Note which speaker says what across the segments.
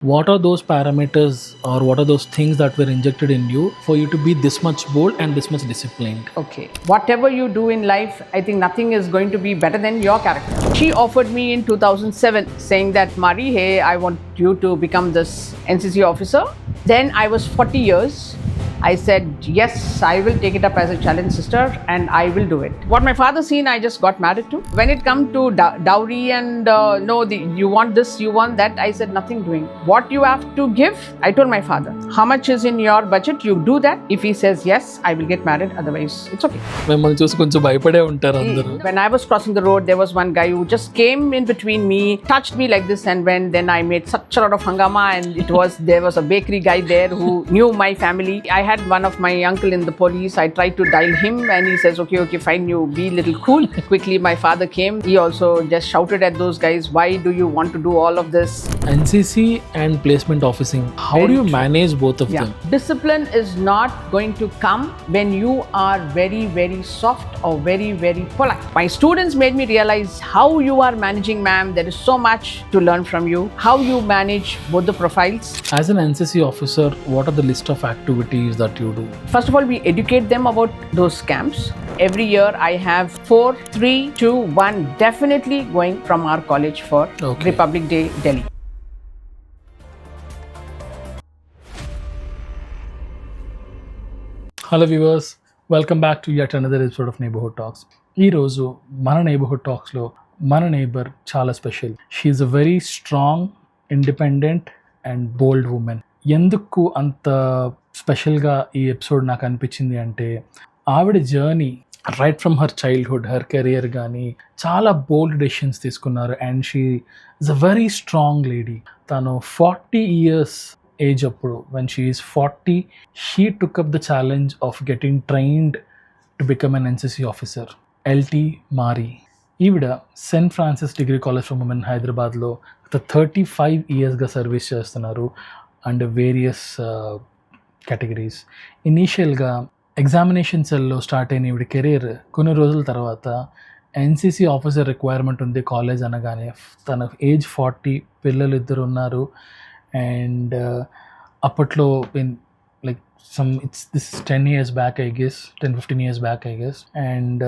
Speaker 1: What are those parameters or what are those things that were injected in you for you to be this much bold and this much disciplined?
Speaker 2: Okay, whatever you do in life, I think nothing is going to be better than your character. She offered me in 2007 saying that, Marie, hey, I want you to become this NCC officer. Then I was 40 years. I said, yes, I will take it up as a challenge, sister, and I will do it. What my father seen, I just got married to. When it come to dowry and no, you want this, you want that, I said, nothing doing. What you have to give, I told my father, how much is in your budget, you do that. If he says yes, I will get married, otherwise it's okay.
Speaker 1: మిమ్మల్ని చూసి కొంచెం భయపడే ఉంటారు అందరూ.
Speaker 2: When I was crossing the road, there was one guy who just came in between me, touched me like this and went. Then I made such a lot of hangama, and there was a bakery guy there who knew my family. I had one of my uncle in the police. I tried to dial him and he says, okay, fine, you be a little cool. Quickly my father came. He also just shouted at those guys, why do you want to do all of this?
Speaker 1: NCC and placement officing, how do you manage both of them?
Speaker 2: Discipline is not going to come when you are very, very soft or very, very polite. My students made me realize how you are managing, ma'am. There is so much to learn from you. How you manage both the profiles.
Speaker 1: As an NCC officer, what are the list of activities that you do?
Speaker 2: First of all, we educate them about those camps. Every year I have 4, 3, 2, 1 definitely going from our college for Republic Day, Delhi.
Speaker 1: Hello viewers, welcome back to yet another episode of neighbourhood talks. ఈరోజు మన neighbourhood టాక్స్లో మన neighbour చాలా special. She's a very strong, independent and bold women. ఎందుకు అంత స్పెషల్గా ఈ episode నాకు అనిపించింది అంటే, ఆవిడ journey right from her childhood, her career కానీ చాలా బోల్డ్ డెసిషన్స్ తీసుకున్నారు. And she is a very strong lady. తను 40 years ఏజ్ అప్పుడు, when she is 40, she took up the challenge of getting trained to become an NCC officer. L.T.Marie. ఈవిడ Saint Francis degree college for women హైదరాబాద్లో 35 yearsగా service చేస్తున్నారు and various categories. ఇనీషియల్గా examination సెల్లో start అయిన ఈవిడ career కొన్ని రోజుల తర్వాత ఎన్సీసీ ఆఫీసర్ రిక్వైర్మెంట్ ఉంది కాలేజ్ అనగానే, తన ఏజ్ 40, పిల్లలు 2 ఉన్నారు. అండ్ అప్పట్లో this is 10 years back, I guess, 10-15 years back, I guess. And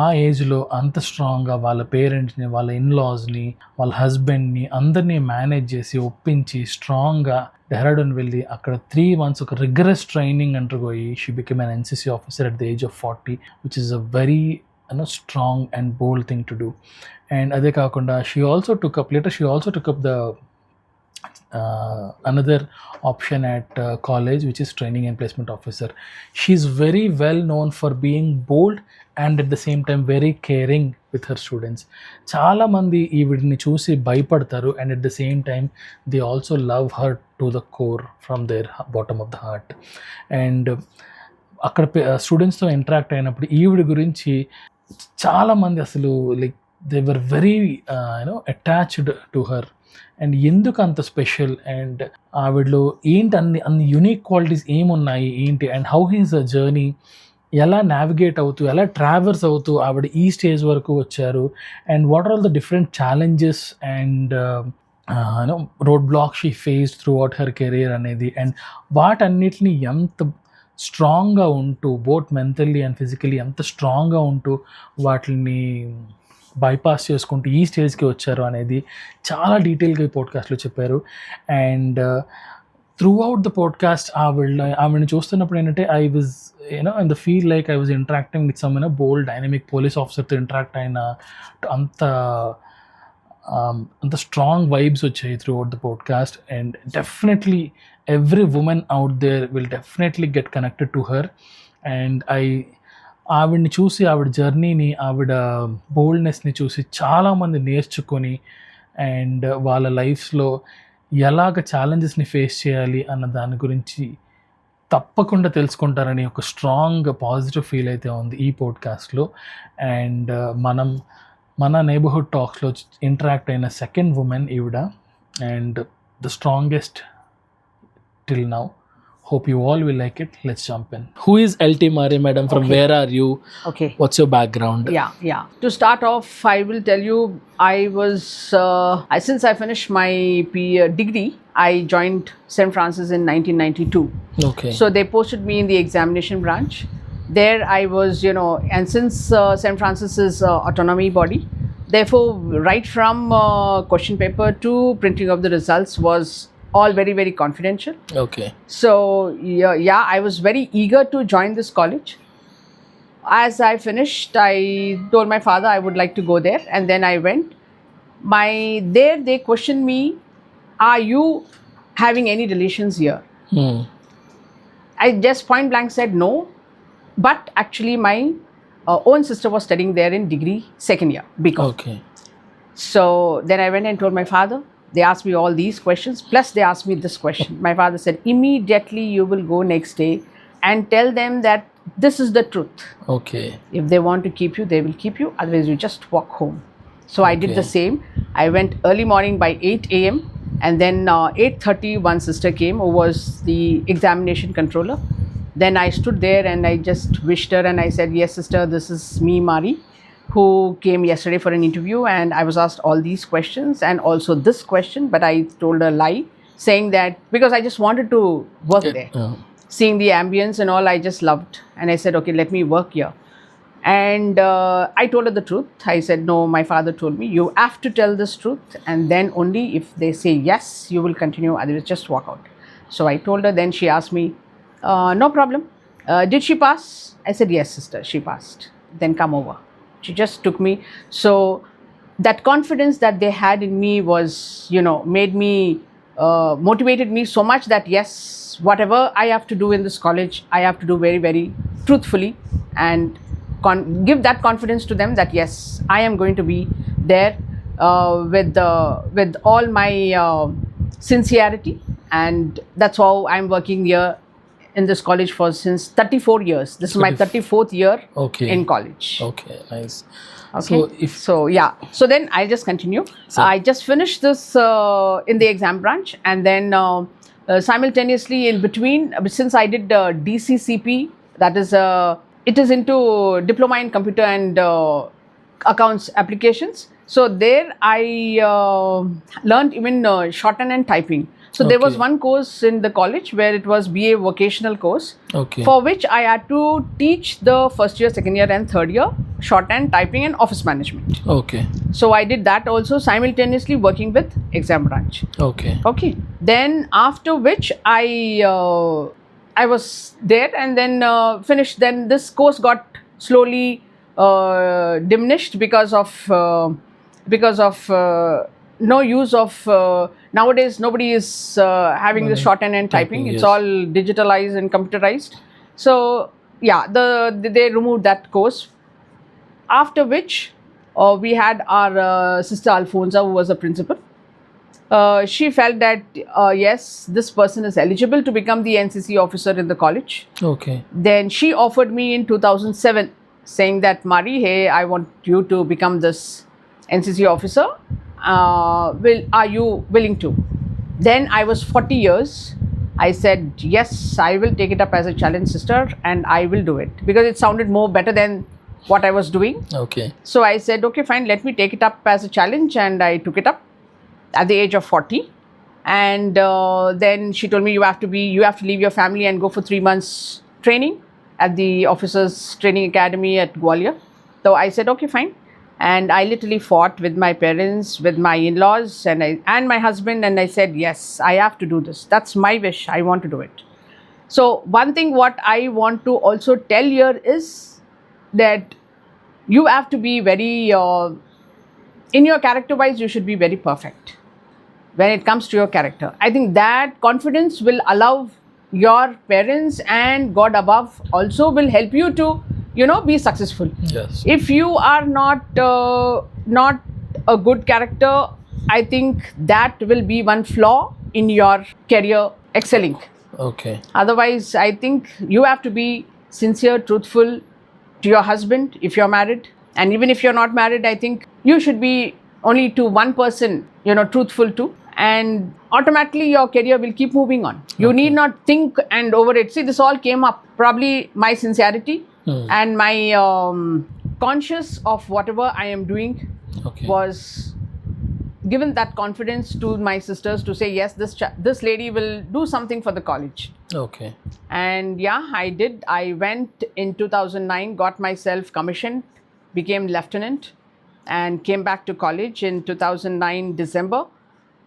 Speaker 1: ఆ ఏజ్లో అంత స్ట్రాంగ్గా వాళ్ళ పేరెంట్స్ని, వాళ్ళ ఇన్లాస్ని, వాళ్ళ హస్బెండ్ని అందరినీ మేనేజ్ చేసి ఒప్పించి స్ట్రాంగ్గా డెహ్రాడూన్ వెళ్ళి అక్కడ 3 months ఒక రిగరస్ ట్రైనింగ్ అంటర్పోయి she become an NCC officer at the age of 40, which is a very strong and bold thing to do. And అదే కాకుండా she also took up the another option at college, which is training and placement officer. She's very well known for being bold and at the same time very caring with her students. చాలా మంది ఈవిడిని చూసి భయపడతారు, and at the same time they also love her to the core from their bottom of the heart. And అక్కడ స్టూడెంట్స్తో interact అయినప్పుడు ఈవిడ గురించి చాలామంది అసలు they were very attached to her. And ఎందుకు అంత స్పెషల్, అండ్ ఆవిడలో ఏంటి అన్ని యూనిక్ క్వాలిటీస్ ఏమున్నాయి ఏంటి, and how his a journey, ఎలా నావిగేట్ అవుతూ, ఎలా ట్రావర్స్ అవుతూ ఆవిడ ఈ స్టేజ్ వరకు వచ్చారు, and what are all the different challenges and road blocks she face throughout her career అనేది, అండ్ వాటన్నిటిని ఎంత స్ట్రాంగ్గా ఉంటూ బోత్ మెంటల్లీ అండ్ ఫిజికలీ ఎంత స్ట్రాంగ్గా ఉంటూ వాటిని బైపాస్ చేసుకుంటూ ఈ స్టేజ్కి వచ్చారు అనేది చాలా డీటెయిల్గా ఈ పోడ్కాస్ట్లో చెప్పారు. And through out the podcast ఆవిడని చూస్తున్నప్పుడు ఏంటంటే, I was in the feel like I was interacting with some bold dynamic police ఆఫీసర్తో ఇంటరాక్ట్ అయిన అంత స్ట్రాంగ్ వైబ్స్ వచ్చాయి through out the podcast. And definitely every women out there will definitely get connected to her. And ఆవిడని చూసి, ఆవిడ జర్నీని, ఆవిడ బోల్డ్నెస్ని చూసి చాలామంది నేర్చుకొని అండ్ వాళ్ళ లైఫ్స్లో ఎలాగ ఛాలెంజెస్ని ఫేస్ చేయాలి అన్న దాని గురించి తప్పకుండా తెలుసుకుంటారని ఒక స్ట్రాంగ్ పాజిటివ్ ఫీల్ అయితే ఉంది ఈ పోడ్కాస్ట్లో. అండ్ మన నైబర్హుడ్ టాక్స్లో ఇంటరాక్ట్ అయిన సెకండ్ ఉమెన్ ఈవిడ, and the strongest till now. Hope you all will like it. Let's jump in. Who is L.T.Marie, madam? From where are you?
Speaker 2: Okay.
Speaker 1: What's your background?
Speaker 2: Yeah. To start off, I will tell you, I was, since I finished my degree, I joined St. Francis in 1992.
Speaker 1: Okay.
Speaker 2: So they posted me in the examination branch. There I was, and since St. Francis is autonomy body, therefore, right from question paper to printing of the results was all very, very confidential.
Speaker 1: Okay.
Speaker 2: So, yeah, I was very eager to join this college. As I finished, I told my father I would like to go there, and then I went. There they questioned me, are you having any relations here? I just point blank said no, but actually my own sister was studying there in degree second year, BCom.
Speaker 1: Okay.
Speaker 2: So then I went and told my father. They asked me all these questions, plus they asked me this question. My father said, immediately you will go next day and tell them that this is the truth.
Speaker 1: Okay.
Speaker 2: If they want to keep you, they will keep you. Otherwise, you just walk home. So I did the same. I went early morning by 8 a.m. and then 8:30, one sister came who was the examination controller. Then I stood there and I just wished her and I said, yes, sister, this is me, Marie, who came yesterday for an interview, and I was asked all these questions and also this question, but I told a lie, saying that because I just wanted to work there. Seeing the ambience and all, I just loved. And I said, okay, let me work here. And I told her the truth. I said, no, my father told me, you have to tell this truth. And then only if they say yes, you will continue. Otherwise, just walk out. So I told her, then she asked me, no problem. Did she pass? I said, yes, sister, she passed. Then come over. She just took me. So that confidence that they had in me was, made me, motivated me so much that yes, whatever I have to do in this college, I have to do very, very truthfully and give that confidence to them that yes, I am going to be there with all my sincerity, and that's how I'm working here in this college for since 34 years. This is my 34th year in college.
Speaker 1: Okay, nice.
Speaker 2: Okay. So then I'll just continue. I just finished this in the exam branch, and then simultaneously in between, since I did DCCP, that is it is into Diploma in Computer and Accounts Applications. So there I learned even shorthand and typing. So there was one course in the college where it was BA vocational course, for which I had to teach the first year, second year and third year shorthand, typing and office management. Okay. So I did that also simultaneously working with exam branch. Okay. Then after which I was there and then finished. Then this course got slowly diminished because of no use of nowadays nobody is having the shorthand and typing. It's all digitalized and computerized. So yeah, they removed that course. After which we had our sister Alfonso, who was a principal. She felt that yes, this person is eligible to become the NCC officer in the college. Okay. Then she offered me in 2007, saying that, Marie, hey, I want you to become this NCC officer. Are you willing to? Then I was 40 years. I said, yes, I will take it up as a challenge, sister, and I will do it, because it sounded more better than what I was doing. Okay. So I said, okay, fine, let me take it up as a challenge, and I took it up at the age of 40. And then she told me, you have to leave your family and go for 3 months training at the Officers Training Academy at Gwalior. So I said, okay, fine. And I literally fought with my parents, with my in-laws and my husband, and I said, yes, I have to do this. That's my wish. I want to do it. So one thing what I want to also tell here is that you have to be very, in your character-wise, you should be very perfect when it comes to your character. I think that confidence will allow your parents and God above also will help you to, be successful. Yes. If you are not a good character, I think that will be one flaw in your career excelling. Okay. Otherwise, I think you have to be sincere, truthful to your husband if you're married. And even if you're not married, I think you should be only to one person, truthful to. and automatically your career will keep moving on. You need not think and over it. See, this all came up. Probably my sincerity and my conscious of whatever I am doing was given that confidence to my sisters to say, yes, this lady will do something for the college.
Speaker 1: Okay.
Speaker 2: And yeah, I did. I went in 2009, got myself commissioned, became lieutenant, and came back to college in 2009 December.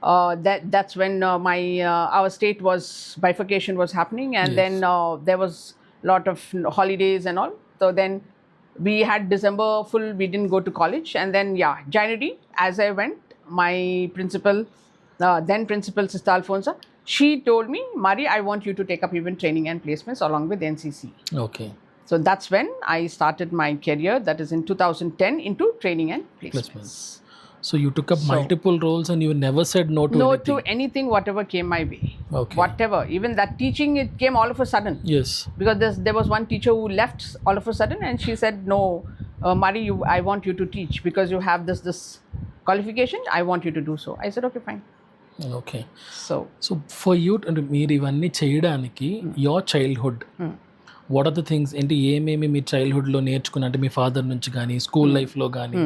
Speaker 2: That's when our state bifurcation was happening, and then there was a lot of holidays and all. So then we had December full. We didn't go to college, and then January as I went, my principal, then principal Sister Alfonso, she told me, Marie, I want you to take up even training and placements along with NCC.
Speaker 1: Okay.
Speaker 2: So that's when I started my career. That is in 2010 into training and placements.
Speaker 1: So you took up multiple roles and you never said no to
Speaker 2: anything, whatever came my way.
Speaker 1: Okay.
Speaker 2: Whatever. Even that teaching, it came all of a sudden.
Speaker 1: Yes.
Speaker 2: Because there was one teacher who left all of a sudden, and she said, no, Marie, I want you to teach because you have this qualification. I want you to do so. I said, okay, fine.
Speaker 1: Okay.
Speaker 2: So
Speaker 1: for you, మీరు ఇవన్నీ చేయడానికి your childhood, what are the things ఏంటి ఏమేమి మీ చైల్డ్హుడ్లో నేర్చుకున్నా అంటే మీ father నుంచి కానీ school లైఫ్లో కానీ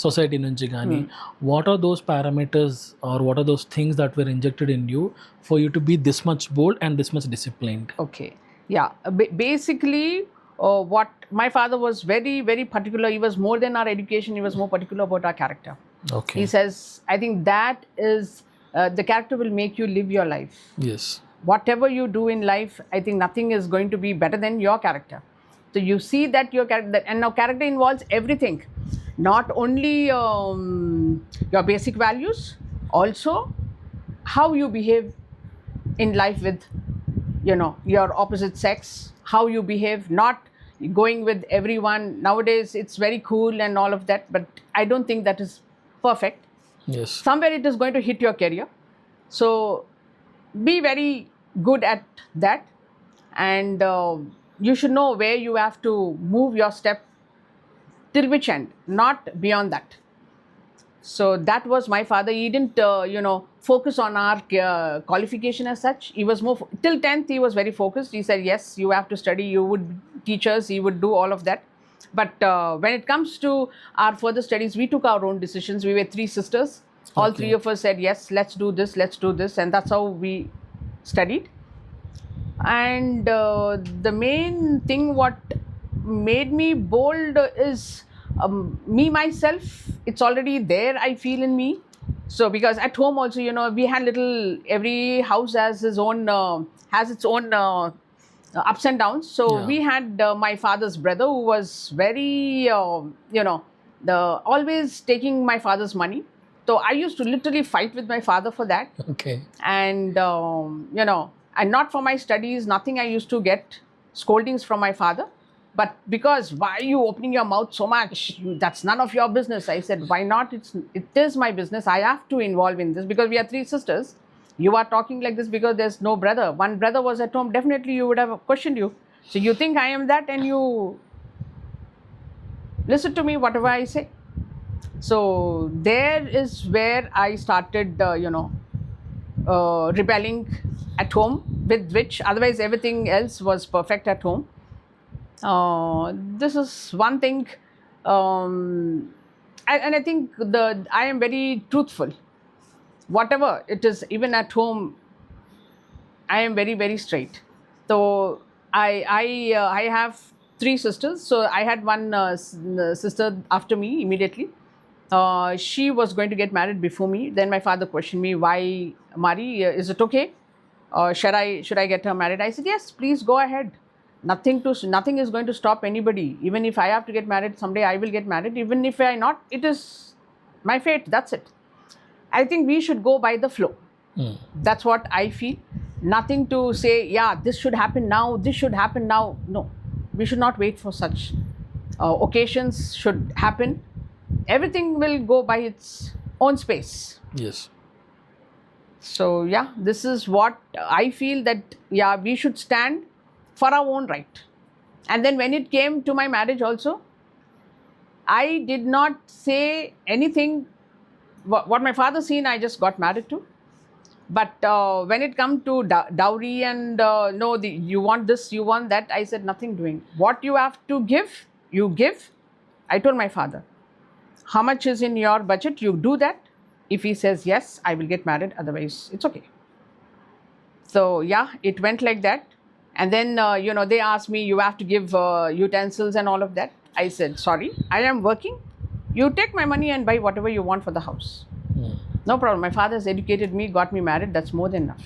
Speaker 1: సొసైటీ నుంచి కానీ what are those parameters are what are those things that were injected in you for you to be this much bold and this much disciplined?
Speaker 2: Okay. Yeah. Basically, what my father was very, very particular. He was more than our education. He was more particular about our character.
Speaker 1: Okay.
Speaker 2: He says, I think that is the character will make you live your life.
Speaker 1: Yes.
Speaker 2: Whatever you do in life, I think nothing is going to be better than your character. So you see that your character, and now character involves everything, not only your basic values, also how you behave in life with your opposite sex, how you behave, not going with everyone. Nowadays it's very cool and all of that, but I don't think that is perfect.
Speaker 1: Yes.
Speaker 2: Somewhere it is going to hit your career. So be very good at that, and you should know where you have to move your step till which end, not beyond that. So that was my father. He didn't focus on our qualification as such. He was more till 10th he was very focused. He said, yes, you have to study, you would teach us, he would do all of that. But when it comes to our further studies, we took our own decisions. We were 3 sisters. All 3 of us said, yes, let's do this, and that's how we studied. And the main thing what made me bold is me myself. It's already there, I feel, in me. So because at home also, we had every house has its own ups and downs. So we had my father's brother who was very always taking my father's money. So I used to literally fight with my father for that.
Speaker 1: Okay.
Speaker 2: And and not for my studies, nothing. I used to get scoldings from my father, but because, why are you opening your mouth so much? That's none of your business. I said, why not? It is my business. I have to involve in this because we are 3 sisters. You are talking like this because there's no brother. One brother was at home, definitely you would have questioned you. So you think I am that, and you listen to me whatever I say. So there is where I started rebelling at home, with which otherwise everything else was perfect at home. This is one thing, and I think I am very truthful. Whatever it is, even at home, I am very, very straight. So I have 3 sisters. So I had one sister after me immediately. She was going to get married before me. Then my father questioned me, why, Marie, is it okay? Should I get her married? I said, yes, please go ahead. Nothing is going to stop anybody. Even if I have to get married someday, I will get married. Even if I not, it is my fate. That's it. I think we should go by the flow. That's what I feel. Nothing to say, yeah, this should happen now, this should happen now. No, we should not wait for such occasions should happen. Everything will go by its own space.
Speaker 1: Yes.
Speaker 2: So yeah, this is what I feel, that we should stand for our own right. And then when it came to my marriage also, I did not say anything. What my father seen, I just got married to. But when it comes to dowry and no, you want this, you want that, I said nothing doing. What you have to give, you give. I told my father, how much is in your budget, you do that. If he says yes, I will get married, otherwise it's okay. So yeah, it went like that. And then they asked me, you have to give utensils and all of that. I said, sorry, I am working. You take my money and buy whatever you want for the house. No problem. My father has educated me, got me married. That's more than enough.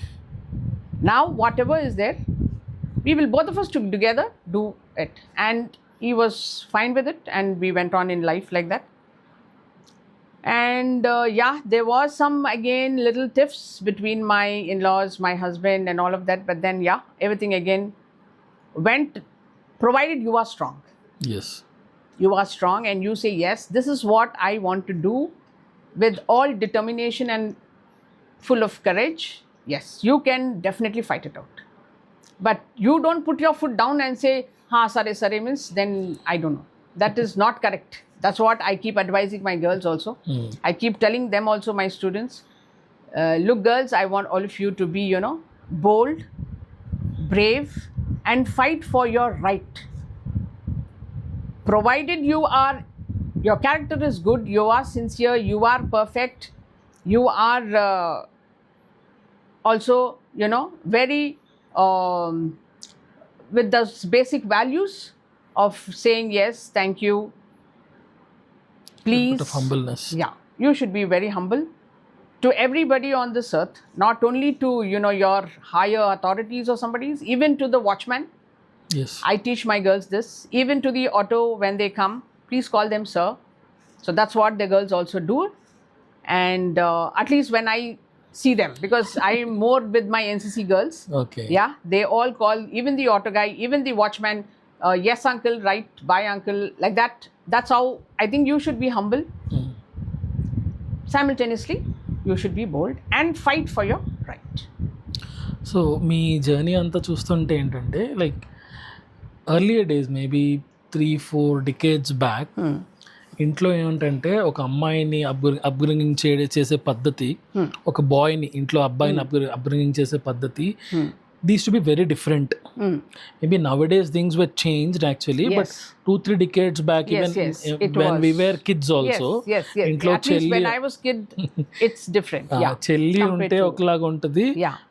Speaker 2: Now, whatever is there, we will both of us together do it. And he was fine with it. And we went on in life like that. And yeah, there was some, again, little tiffs between my in-laws, my husband and all of that. But then, yeah, everything again went, provided you are strong.
Speaker 1: Yes.
Speaker 2: You are strong and you say, yes, this is what I want to do. With all determination and full of courage, yes, you can definitely fight it out. But you don't put your foot down and say, ha, sare means, then I don't know. That is not correct. That's what I keep advising my girls also. I keep telling them also, my students, look girls, I want all of you to be, bold, brave and fight for your right. Provided your character is good, you are sincere, you are perfect, you are also, very with those basic values of saying yes, thank you, please.
Speaker 1: A bit of humbleness.
Speaker 2: Yeah, you should be very humble to everybody on this earth, not only to, your higher authorities or somebody's, even to the watchman.
Speaker 1: Yes.
Speaker 2: I teach my girls this, even to the auto when they come. Please call them sir. So that's what the girls also do. And at least when I see them, because I am more with my NCC girls.
Speaker 1: Okay.
Speaker 2: Yeah, they all call, even the auto guy, even the watchman, yes uncle, right, bye uncle, like that. That's how I think you should be humble. Simultaneously, you should be bold and fight for your right.
Speaker 1: So me journey అంతా చూస్తుంటే ఏంటంటే like earlier days maybe 3-4 decades back ఇంట్లో ఏమిటంటే ఒక అమ్మాయిని upbringing చేసే పద్ధతి, ఒక బాయ్ని ఇంట్లో అబ్బాయిని అప్బ్రింగింగ్ చేసే పద్ధతి, these to be very different. Maybe now days things were changed actually, but 2-3 decades back, even when we were kids also, ఇంట్లో చెల్లి ఉంటే ఒకలాగా ఉంటుంది,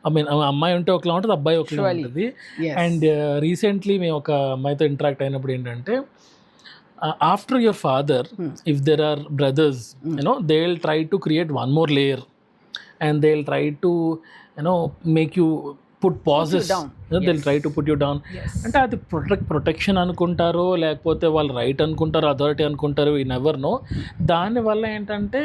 Speaker 1: ఐ మీన్ అమ్మాయి ఉంటే ఒకలా ఉంటుంది, అబ్బాయి ఒకలా ఉంటుంది. అండ్ రీసెంట్లీ మేము ఒక అమ్మాయితో ఇంటరాక్ట్ అయినప్పుడు ఏంటంటే, after your father, if there are brothers, they'll try to create one more layer and they'll try to make you put pauses, they'll try to put you down. అంటే అది protection అనుకుంటారో లేకపోతే వాళ్ళు రైట్ అనుకుంటారో authority అనుకుంటారో, we never know. దానివల్ల ఏంటంటే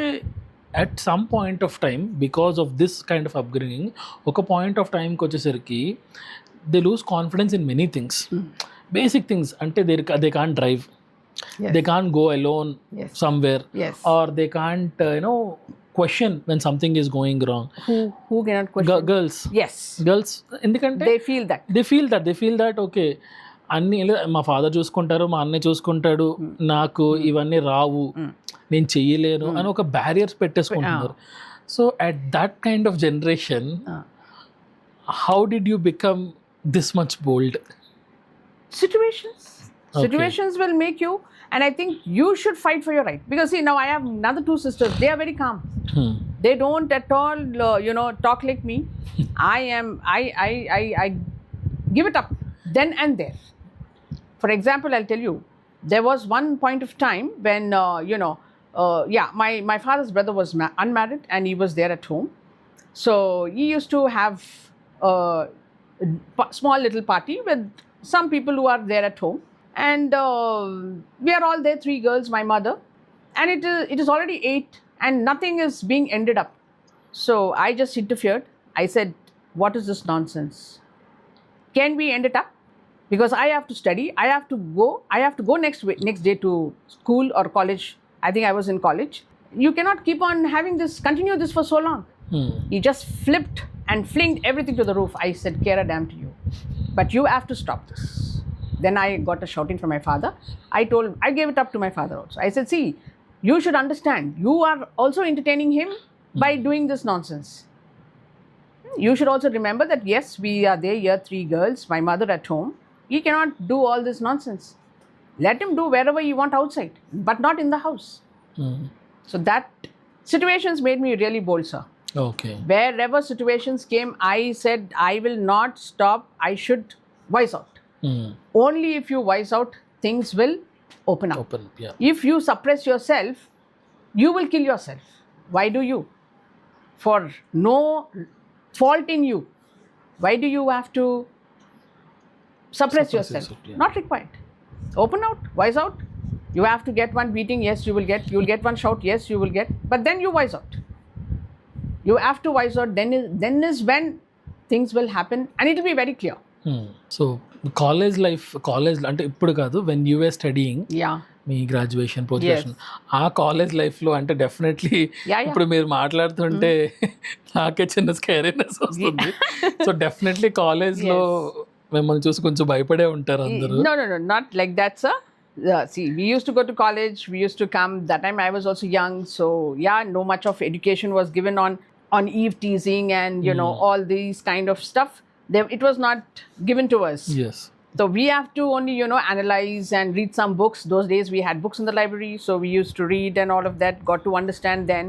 Speaker 1: at some point of time, because of this kind of upbringing, ఒక పాయింట్ ఆఫ్ టైంకి వచ్చేసరికి they lose confidence in many things, basic things. అంటే they can't drive. They can't go alone somewhere, or they can't question when something is going wrong.
Speaker 2: Who cannot question?
Speaker 1: Girls.
Speaker 2: Yes.
Speaker 1: Girls, ఎందుకంటే
Speaker 2: they feel that
Speaker 1: okay, అన్ని మా father చూసుకుంటారు, మా అన్నయ్య చూసుకుంటాడు, నాకు ఇవన్నీ రావు, నేను చెయ్యలేను అని ఒక బ్యారియర్స్ పెట్టేసుకుంటున్నారు. So at that kind of generation, how did you become this much bold?
Speaker 2: Situations will make you, and I think you should fight for your right. Because see, now I have another 2 sisters. They are very calm. They don't at all, talk like me. I give it up then and there. For example, I'll tell you, there was one point of time when, my father's brother was unmarried and he was there at home. So he used to have a small little party with some people who are there at home. And we are all there, 3 girls, my mother, and it is already 8 and nothing is being ended up. So I just interfered. I said, what is this nonsense? Can we end it up? Because I have to study, I have to go next day to school or college. I think I was in college. You cannot keep on continue this for so long. He just flipped and flinged everything to the roof. I said, care a damn to you, but you have to stop this. Then I got a shouting from my father. I gave it up to my father also. I said, see, you should understand, you are also entertaining him by doing this nonsense. You should also remember that yes, we are there, year 3 girls, my mother at home. He cannot do all this nonsense. Let him do wherever he want outside, but not in the house. So that situations made me really bold, sir.
Speaker 1: Okay.
Speaker 2: Wherever situations came, I said, I will not stop. I should voice out. Only if you voice out, things will open up.
Speaker 1: Yeah.
Speaker 2: If you suppress yourself, you will kill yourself. Why do you? For no fault in you. Why do you have to suppress yourself?
Speaker 1: Yeah.
Speaker 2: Not required. Open out, voice out. You have to get one beating, yes, you will get. You will get one shout, yes, you will get. But then you voice out. You have to voice out. Then is when things will happen, and it will be very clear.
Speaker 1: So college అంటే ఇప్పుడు కాదు, when you are studying,
Speaker 2: Yeah.
Speaker 1: మీ graduation post graduation, ఆ college లైఫ్లో అంటే definitely ఇప్పుడు మీరు మాట్లాడుతుంటే నాకే చిన్న స్కేరీనెస్ వస్తుంది. సో డెఫినెట్లీ కాలేజ్లో మిమ్మల్ని చూసి కొంచెం భయపడే ఉంటారు అందరూ.
Speaker 2: No, not like that, sir. See, we used to go to college. We used to come. That time I was also young, so yeah, no much of education was given on eve teasing and all these kind of stuff. It was not given to us.
Speaker 1: Yes.
Speaker 2: So we have to only analyze and read some books. Those days we had books in the library, so we used to read and all of that. Got to understand then.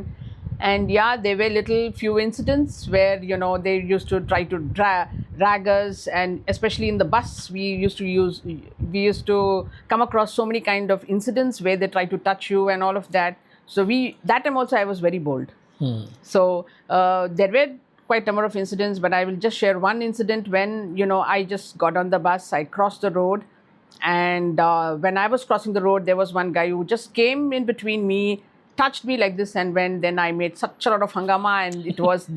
Speaker 2: And yeah, there were little few incidents where they used to try to drag us, and especially in the bus we used to come across so many kind of incidents where they try to touch you and all of that. So that time also I was very bold. So there were quite a number of incidents, but I will just share one incident when I just got on the bus. I crossed the road, and when I was crossing the road, there was one guy who just came in between me, touched me like this, and then I made such a lot of hangama, and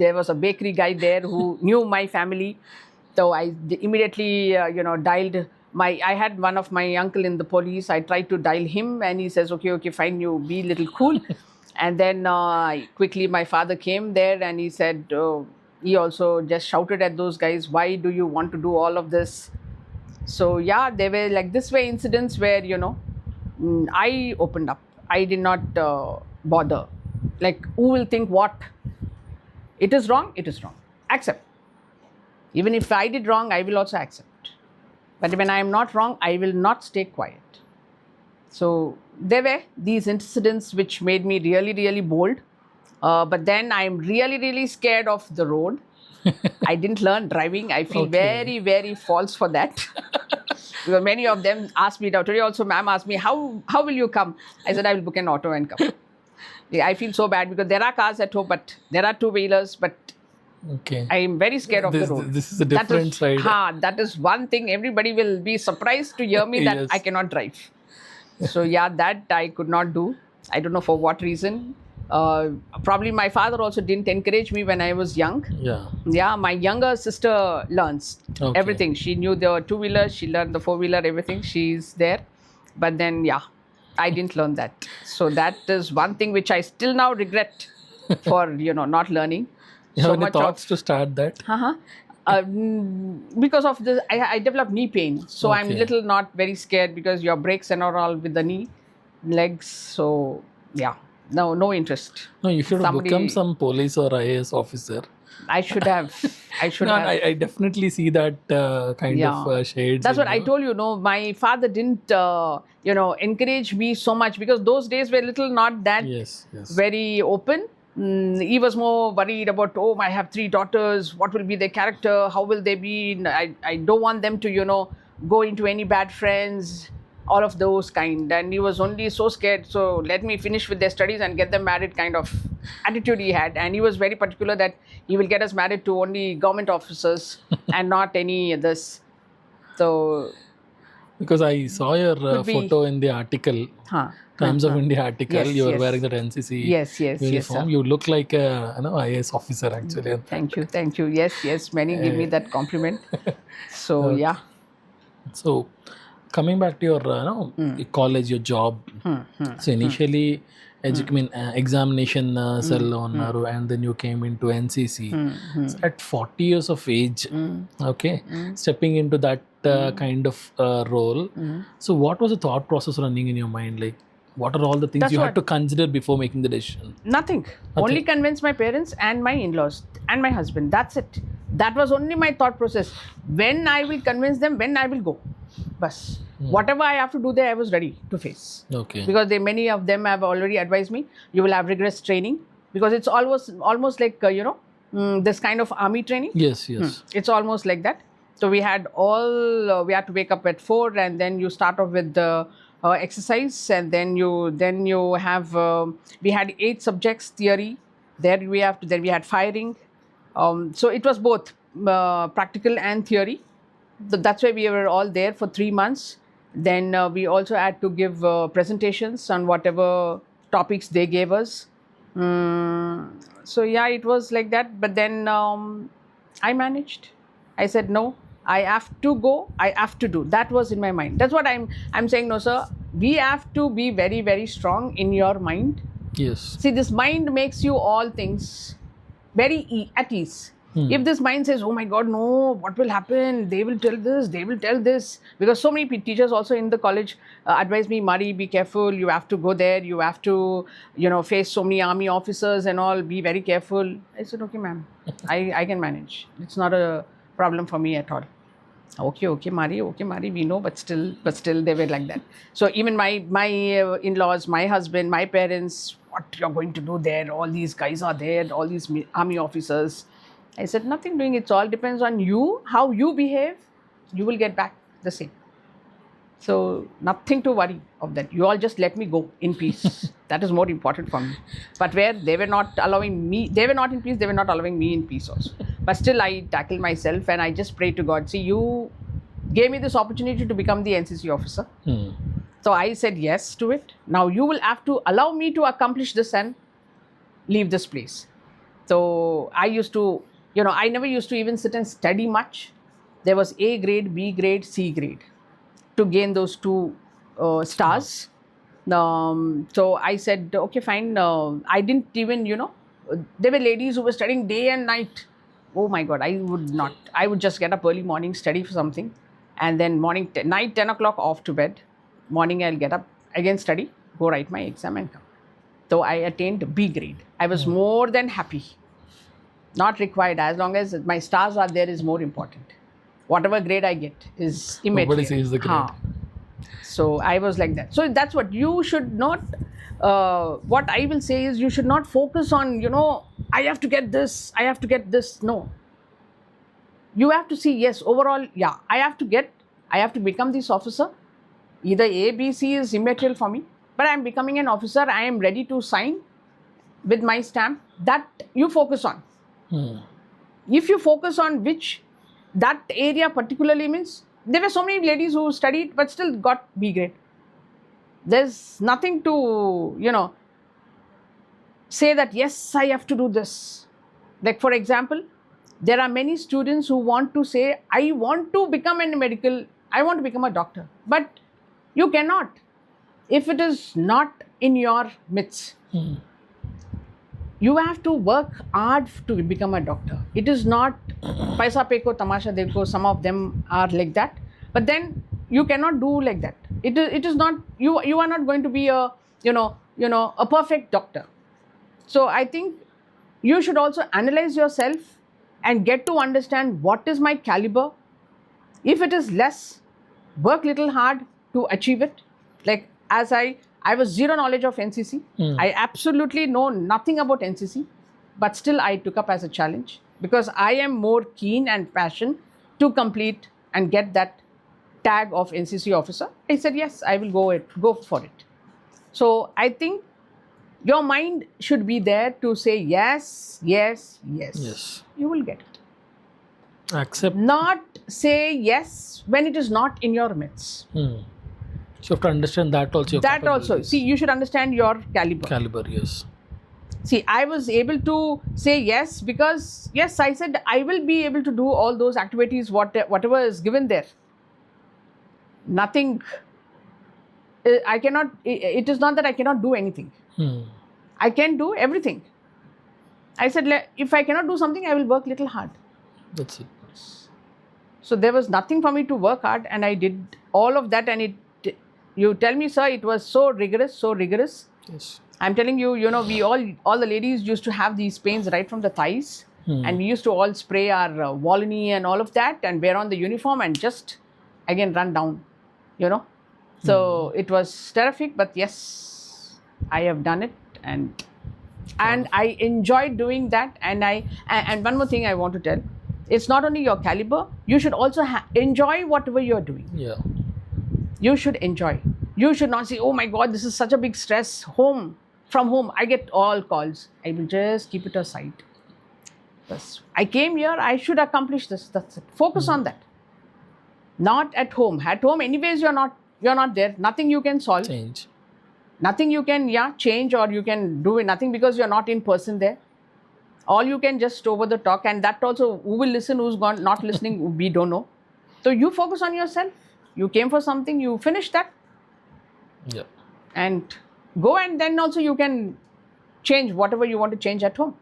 Speaker 2: there was a bakery guy there who knew my family. So I immediately dialed I had one of my uncle in the police. I tried to dial him, and he says, okay, fine, you be a little cool. And then quickly my father came there, and he said, he also just shouted at those guys, why do you want to do all of this? So yeah, there were like this way incidents where I opened up. I did not bother. Like, who will think what? It is wrong. Accept. Even if I did wrong, I will also accept. But when I am not wrong, I will not stay quiet. So there were these incidents which made me really, really bold. But then I'm really, really scared of the road. I didn't learn driving. I feel very, very false for that. Because many of them asked me, today also ma'am asked me, how will you come? I said, I will book an auto and come. Yeah, I feel so bad because there are cars at home, but there are two-wheelers, but I am very scared of the road.
Speaker 1: This is a different side.
Speaker 2: That is one thing. Everybody will be surprised to hear me that
Speaker 1: Yes.
Speaker 2: I cannot drive. So yeah, that I could not do. I don't know for what reason. Probably my father also didn't encourage me when I was young. Yeah, my younger sister learns everything. She knew the two-wheeler, she learned the four-wheeler, everything. She's there. But then, yeah, I didn't learn that. So that is one thing which I still now regret for, not learning.
Speaker 1: You have any thoughts to start that?
Speaker 2: Because of this, I developed knee pain. So I'm little not very scared because your brakes and all with the knee, legs. So, yeah. No interest.
Speaker 1: No, you should have become some police or IAS officer.
Speaker 2: I should have.
Speaker 1: I definitely see that kind of shades.
Speaker 2: That's what I told you. No, my father didn't, encourage me so much because those days were little not that very open. He was more worried about, I have 3 daughters. What will be their character? How will they be? I don't want them to, go into any bad friends. All of those kind, and he was only so scared, so let me finish with their studies and get them married kind of attitude he had. And he was very particular that he will get us married to only government officers and not any others. So
Speaker 1: because I saw your photo in the article, Times of India article.
Speaker 2: Yes,
Speaker 1: you were wearing the NCC uniform. You look like a IAS officer actually.
Speaker 2: Thank you. Yes, many give me that compliment. So yeah.
Speaker 1: So coming back to your college, your job. So initially examination cell unnaru, and then you came into NCC. So at 40 years of age, stepping into that kind of role. So what was the thought process running in your mind? Like, What are all the things
Speaker 2: That's
Speaker 1: you had
Speaker 2: what-
Speaker 1: to consider before making the decision?
Speaker 2: Nothing. Only convince my parents and my in-laws and my husband. That's it. That was only my thought process. When I will convince them, when I will go. Bas. Whatever I have to do there, I was ready to face.
Speaker 1: Okay.
Speaker 2: Because many of them have already advised me, you will have rigorous training. Because it's almost like, this kind of army training.
Speaker 1: Yes, yes.
Speaker 2: It's almost like that. So we had we had to wake up at 4, and then you start off with the exercise, and then you have we had 8 subjects theory. Then we had firing. So it was both practical and theory. That's why we were all there for 3 months. Then we also had to give presentations on whatever topics they gave us. So yeah, it was like that. But then I managed. I said no. I have to go. I have to do. That was in my mind. That's what I'm saying. No, sir. We have to be very, very strong in your mind.
Speaker 1: Yes.
Speaker 2: See, this mind makes you all things very at ease. If this mind says, oh my God, no, what will happen? They will tell this, they will tell this. Because so many teachers also in the college advise me, Marie, be careful. You have to go there. You have to, face so many army officers and all. Be very careful. I said, okay, ma'am, I can manage. It's not a problem for me at all. Okay, Marie, we know, but still they were like that. So even my in-laws, my husband, my parents, what you're going to do there? All these guys are there, all these army officers. I said, nothing doing. It all depends on you, how you behave. You will get back the same. So nothing to worry of that. You all just let me go in peace. That is more important for me. But where they were not allowing me, they were not in peace, they were not allowing me in peace also. But still I tackled myself and I just prayed to God. See, you gave me this opportunity to become the NCC officer. So I said yes to it. Now you will have to allow me to accomplish this and leave this place. So I used to, I never used to even sit and study much. There was A grade, B grade, C grade to gain those 2 stars. So I said, okay, fine. I didn't even, there were ladies who were studying day and night. Oh my God, I would not. I would just get up early morning, study for something, and then night 10 o'clock off to bed. Morning I'll get up, again study, go write my exam and come. So I attained B grade. I was more than happy. Not required. As long as my stars are there is more important. Whatever grade I get is immaterial.
Speaker 1: Nobody sees the grade.
Speaker 2: So I was like that. So that's what you should not, what I will say is you should not focus on, I have to get this, I have to get this. No. You have to see, yes, overall, yeah, I have to become this officer. Either A, B, C is immaterial for me, but I am becoming an officer. I am ready to sign with my stamp. That you focus on. If you focus on that area particularly means, there were so many ladies who studied but still got B grade. There's nothing to, say that, yes, I have to do this. Like, for example, there are many students who want to say, I want to become I want to become a doctor. But you cannot if it is not in your midst. You have to work hard to become a doctor. It is not paisa peko tamasha dekho. Some of them are like that, but then you cannot do like that. It is not you are not going to be a a perfect doctor. So I think you should also analyze yourself and get to understand what is my caliber. If it is less, work little hard to achieve it. Like as I was zero knowledge of NCC. I absolutely know nothing about NCC, but still I took up as a challenge because I am more keen and passionate to complete and get that tag of NCC officer. I said, yes, I will go for it. So I think your mind should be there to say yes. You will get it.
Speaker 1: Accept.
Speaker 2: Not say yes when it is not in your midst.
Speaker 1: So you have to understand that also.
Speaker 2: That also. See, you should understand your caliber.
Speaker 1: Caliber, yes.
Speaker 2: See, I was able to say yes because, yes, I said I will be able to do all those activities, whatever is given there. Nothing. I cannot, it is not that I cannot do anything. I can do everything. I said, if I cannot do something, I will work little hard.
Speaker 1: That's it.
Speaker 2: So there was nothing for me to work hard, and I did all of that, and You tell me, sir, it was so rigorous, so rigorous.
Speaker 1: Yes.
Speaker 2: I'm telling you, we all the ladies used to have these pains right from the thighs, and we used to all spray our Volney and all of that, and wear on the uniform and just again run down, So it was terrific, but yes, I have done it, and I enjoyed doing that. And one more thing I want to tell: it's not only your caliber; you should also enjoy whatever you're doing.
Speaker 1: Yeah.
Speaker 2: You should enjoy. You should not say, "Oh my God, this is such a big stress." From home, I get all calls. I will just keep it aside. I came here, I should accomplish this. That's it. Focus on that. Not at home. At home, anyways, you're not there. Nothing you can solve.
Speaker 1: Change.
Speaker 2: Nothing you can change, or you can do it. Nothing, because you're not in person there. All you can just over the talk, and that also, who will listen, who's not listening, we don't know. So you focus on yourself. You came for something, you finish that.
Speaker 1: Yeah.
Speaker 2: And go, and then also you can change whatever you want to change at home.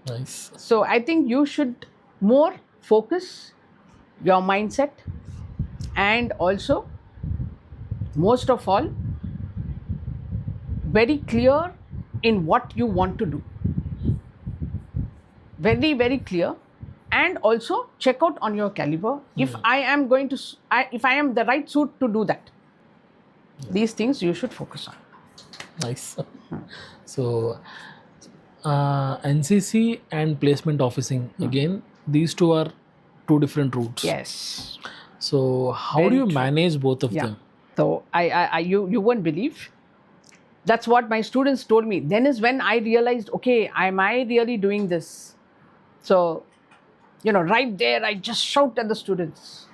Speaker 1: Nice.
Speaker 2: So I think you should more focus your mindset, and also, most of all, very clear in what you want to do. Very, very clear. And also check out on your caliber if I am the right suit to do that. These things you should focus on.
Speaker 1: Nice. So, NCC and placement officing, again, these two are two different routes.
Speaker 2: Yes.
Speaker 1: So, how
Speaker 2: Very
Speaker 1: do you
Speaker 2: true.
Speaker 1: manage both of them?
Speaker 2: So you won't believe. That's what my students told me. Then is when I realized, okay, am I really doing this? So, right there, I just shout at the students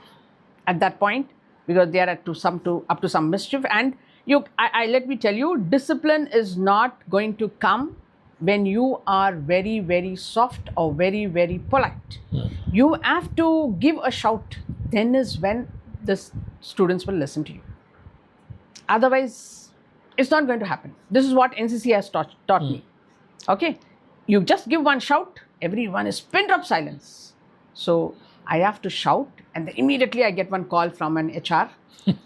Speaker 2: at that point, because they are up to some mischief. And let me tell you, discipline is not going to come when you are very, very soft or very, very polite. You have to give a shout. Then is when the students will listen to you. Otherwise, it's not going to happen. This is what NCC has taught me. Okay, you just give one shout, everyone is pin drop silence. So I have to shout, and then immediately I get one call from an HR.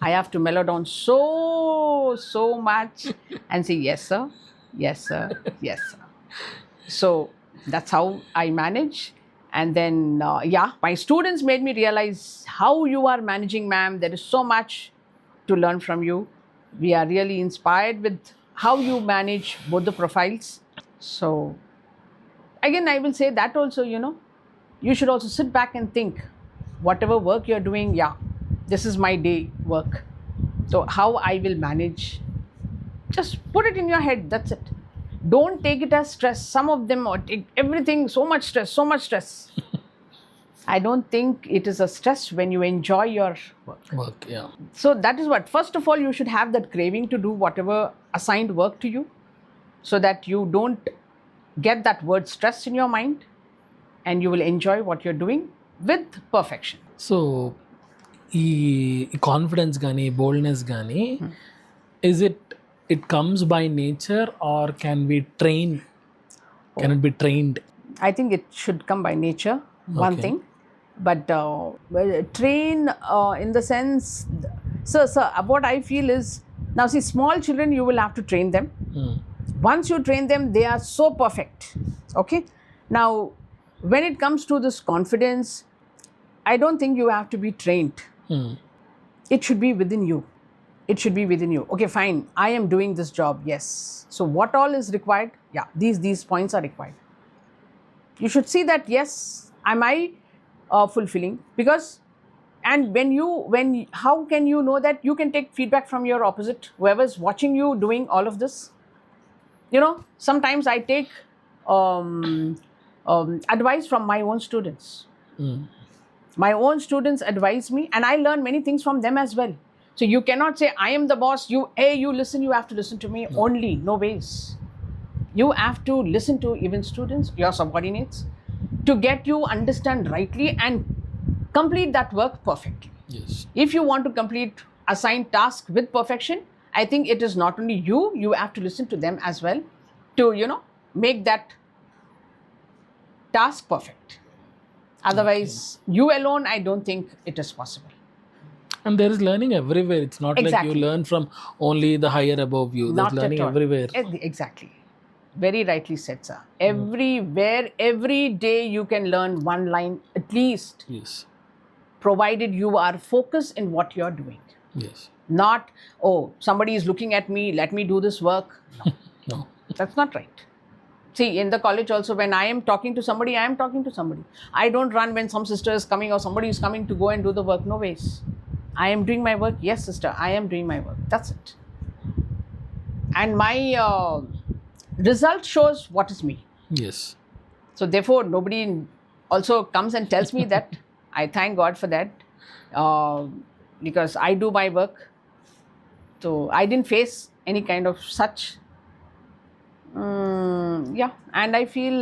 Speaker 2: I have to mellow down so much and say, yes sir, yes sir, yes sir. So that's how I manage. And then my students made me realize how you are managing, ma'am. There is so much to learn from you. We are really inspired with how you manage both the profiles. So again, I will say that also, you should also sit back and think, whatever work you're doing, this is my day work. So how I will manage, just put it in your head, that's it. Don't take it as stress. Some of them take everything, so much stress. I don't think it is a stress when you enjoy your work.
Speaker 1: Yeah.
Speaker 2: So that is what, first of all, you should have that craving to do whatever assigned work to you, so that you don't get that word stress in your mind, and you will enjoy what you're doing with perfection.
Speaker 1: So, ఈ confidence కానీ boldness కానీ it comes by nature, or can we train? Can it be trained?
Speaker 2: I think it should come by nature, one
Speaker 1: Okay.
Speaker 2: thing. But train in the sense, sir, what I feel is, now see, small children, you will have to train them. Once you train them, they are so perfect. Okay? Now, when it comes to this confidence, I don't think you have to be trained. It should be within you. It should be within you. Okay, fine. I am doing this job. Yes. So what all is required? Yeah, these points are required. You should see that, yes, am I fulfilling? Because, and how can you know that? You can take feedback from your opposite, whoever's watching you doing all of this. Sometimes I take advice from my own students. My own students advise me, and I learn many things from them as well. So you cannot say, I am the boss, you listen, you have to listen to me only. No ways. You have to listen to even students, your subordinates, to get you understand rightly and complete that work perfectly.
Speaker 1: Yes.
Speaker 2: If you want to complete assigned task with perfection, I think it is not only you have to listen to them as well to, make that task perfect. Otherwise, you alone, I don't think it is possible.
Speaker 1: And there is learning everywhere. It's not like
Speaker 2: Exactly.
Speaker 1: you learn from only the higher above you. There's
Speaker 2: Not
Speaker 1: learning
Speaker 2: at all.
Speaker 1: everywhere.
Speaker 2: Exactly. Very rightly said, sir. Everywhere, every day you can learn one line at least,
Speaker 1: Yes.
Speaker 2: provided you are focused in what you're doing.
Speaker 1: Yes.
Speaker 2: Not, oh, somebody is looking at me, let me do this work. No,
Speaker 1: No.
Speaker 2: that's not right. See, in the college also, when I am talking to somebody, I am talking to somebody. I don't run when some sister is coming or somebody is coming to go and do the work. No ways. I am doing my work. Yes, sister, I am doing my work. That's it. And my result shows what is me.
Speaker 1: Yes.
Speaker 2: So therefore, nobody also comes and tells me that. I thank God for that, because I do my work. So I didn't face any kind of such. Yeah, and I feel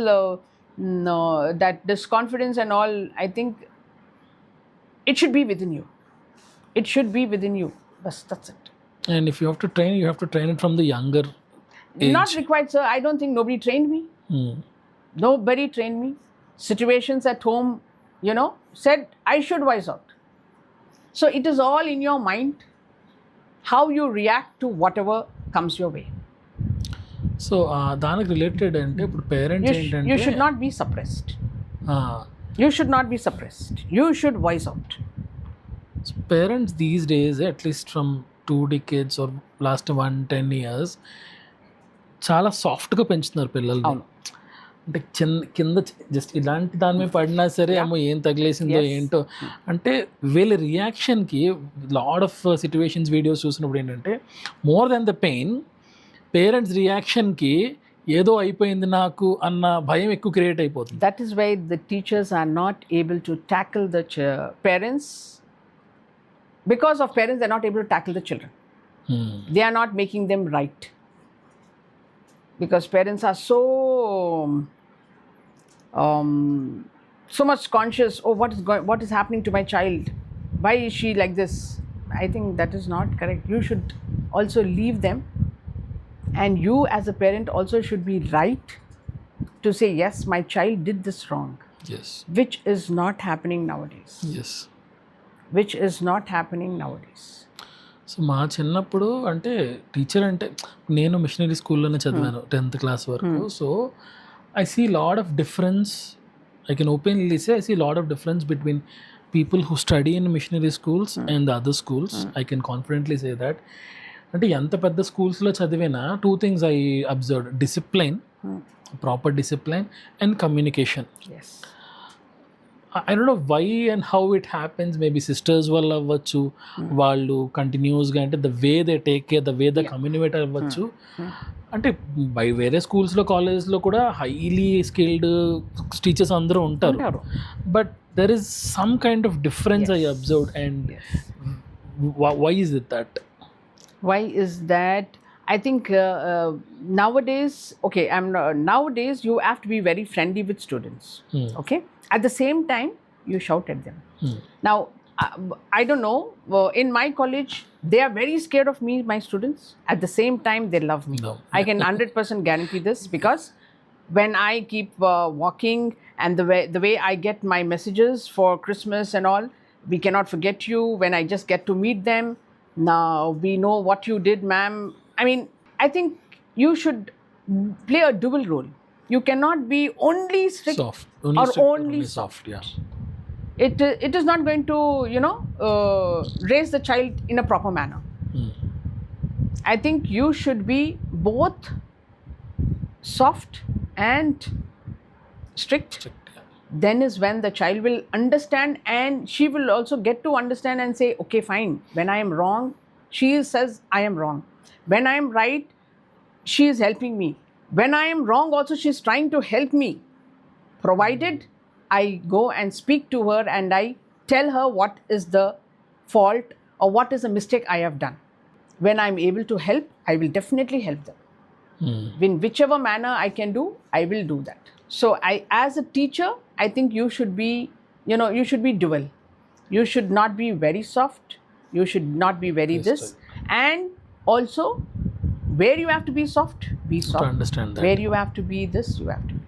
Speaker 2: no, that this confidence and all, I think it should be within you. It should be within you. That's it.
Speaker 1: And if you have to train, you have to train it from the younger age.
Speaker 2: Not required, sir. I don't think nobody trained me. Nobody trained me. Situations at home, said I should voice out. So it is all in your mind, how you react to whatever comes your way.
Speaker 1: So దానికి related అంటే ఇప్పుడు parents ఏంటంటే
Speaker 2: You should not be suppressed. You should not be suppressed. You should voice out.
Speaker 1: Parents these days at least from 2 decades or last 10 years చాలా సాఫ్ట్గా పెంచుతున్నారు పిల్లల్ని.
Speaker 2: అవును.
Speaker 1: అంటే కింద జస్ట్ ఇలాంటి దాని మీద పడినా సరే అమ్మో ఏం తగిలేసిందో ఏంటో అంటే వీళ్ళ రియాక్షన్కి లాడ్ ఆఫ్ సిచ్యువేషన్స్ వీడియోస్ చూసినప్పుడు ఏంటంటే more than the pain parents రియాక్షన్కి ఏదో అయిపోయింది నాకు అన్న భయం ఎక్కువ క్రియేట్ అయిపోతుంది.
Speaker 2: That is why the teachers are not able to tackle the parents. Because of parents, they are not able to tackle the children. They are not making them right. Because parents are so much conscious. Oh, what is happening to my child? Why is she like this? I think that is not correct. You should also leave them, and you as a parent also should be right to say, yes, my child did this wrong.
Speaker 1: Yes.
Speaker 2: Which is not happening nowadays.
Speaker 1: Yes.
Speaker 2: Which is not happening nowadays.
Speaker 1: So మా చిన్నప్పుడు అంటే teacher అంటే నేను machinery స్కూల్లోనే చదివాను 10th class వరకు. So I see lot of difference. I can openly say I see lot of difference between people who study in missionary schools and the other schools. I can confidently say that. అంటే ఎంత పెద్ద స్కూల్స్లో చదివినా 2 things I observed: discipline, proper discipline, and communication.
Speaker 2: Yes.
Speaker 1: I don't know why and how it happens. Maybe sisters వల్ల అవ్వచ్చు, వాళ్ళు కంటిన్యూస్గా అంటే the way they take care, the way the communicate అవ్వచ్చు. అంటే బై వేరే స్కూల్స్లో కాలేజెస్లో కూడా హైలీ స్కిల్డ్ టీచర్స్ అందరూ ఉంటారు. But there is some kind of difference I observed. And why is it that?
Speaker 2: Why is that? I think nowadays, okay, nowadays you have to be very friendly with students. Okay, at the same time you shout at them. Now I don't know, in my college they are very scared of me, my students. At the same time they love me.
Speaker 1: No.
Speaker 2: I can 100% guarantee this, because when I keep walking, and the way I get my messages for Christmas and all, we cannot forget you, when I just get to meet them, now we know what you did, ma'am. I mean, I think you should play a dual role. You cannot be only strict
Speaker 1: Soft.
Speaker 2: or
Speaker 1: strict,
Speaker 2: only
Speaker 1: soft. Yeah.
Speaker 2: It is not going to, raise the child in a proper manner. I think you should be both soft and strict.
Speaker 1: Yeah.
Speaker 2: Then is when the child will understand, and she will also get to understand and say, okay, fine, when I am wrong, she says I am wrong. When I am right, she is helping me. When I am wrong also, she is trying to help me, provided I go and speak to her and I tell her what is the fault or what is the mistake I have done. When I am able to help, I will definitely help them. In whichever manner I can do, I will do that. So as a teacher, I think you should be, you should be dual. You should not be very soft. You should not be very
Speaker 1: Yes,
Speaker 2: this. And also, where you have to be soft, be soft.
Speaker 1: To understand that.
Speaker 2: Where you have to be this, you have to be.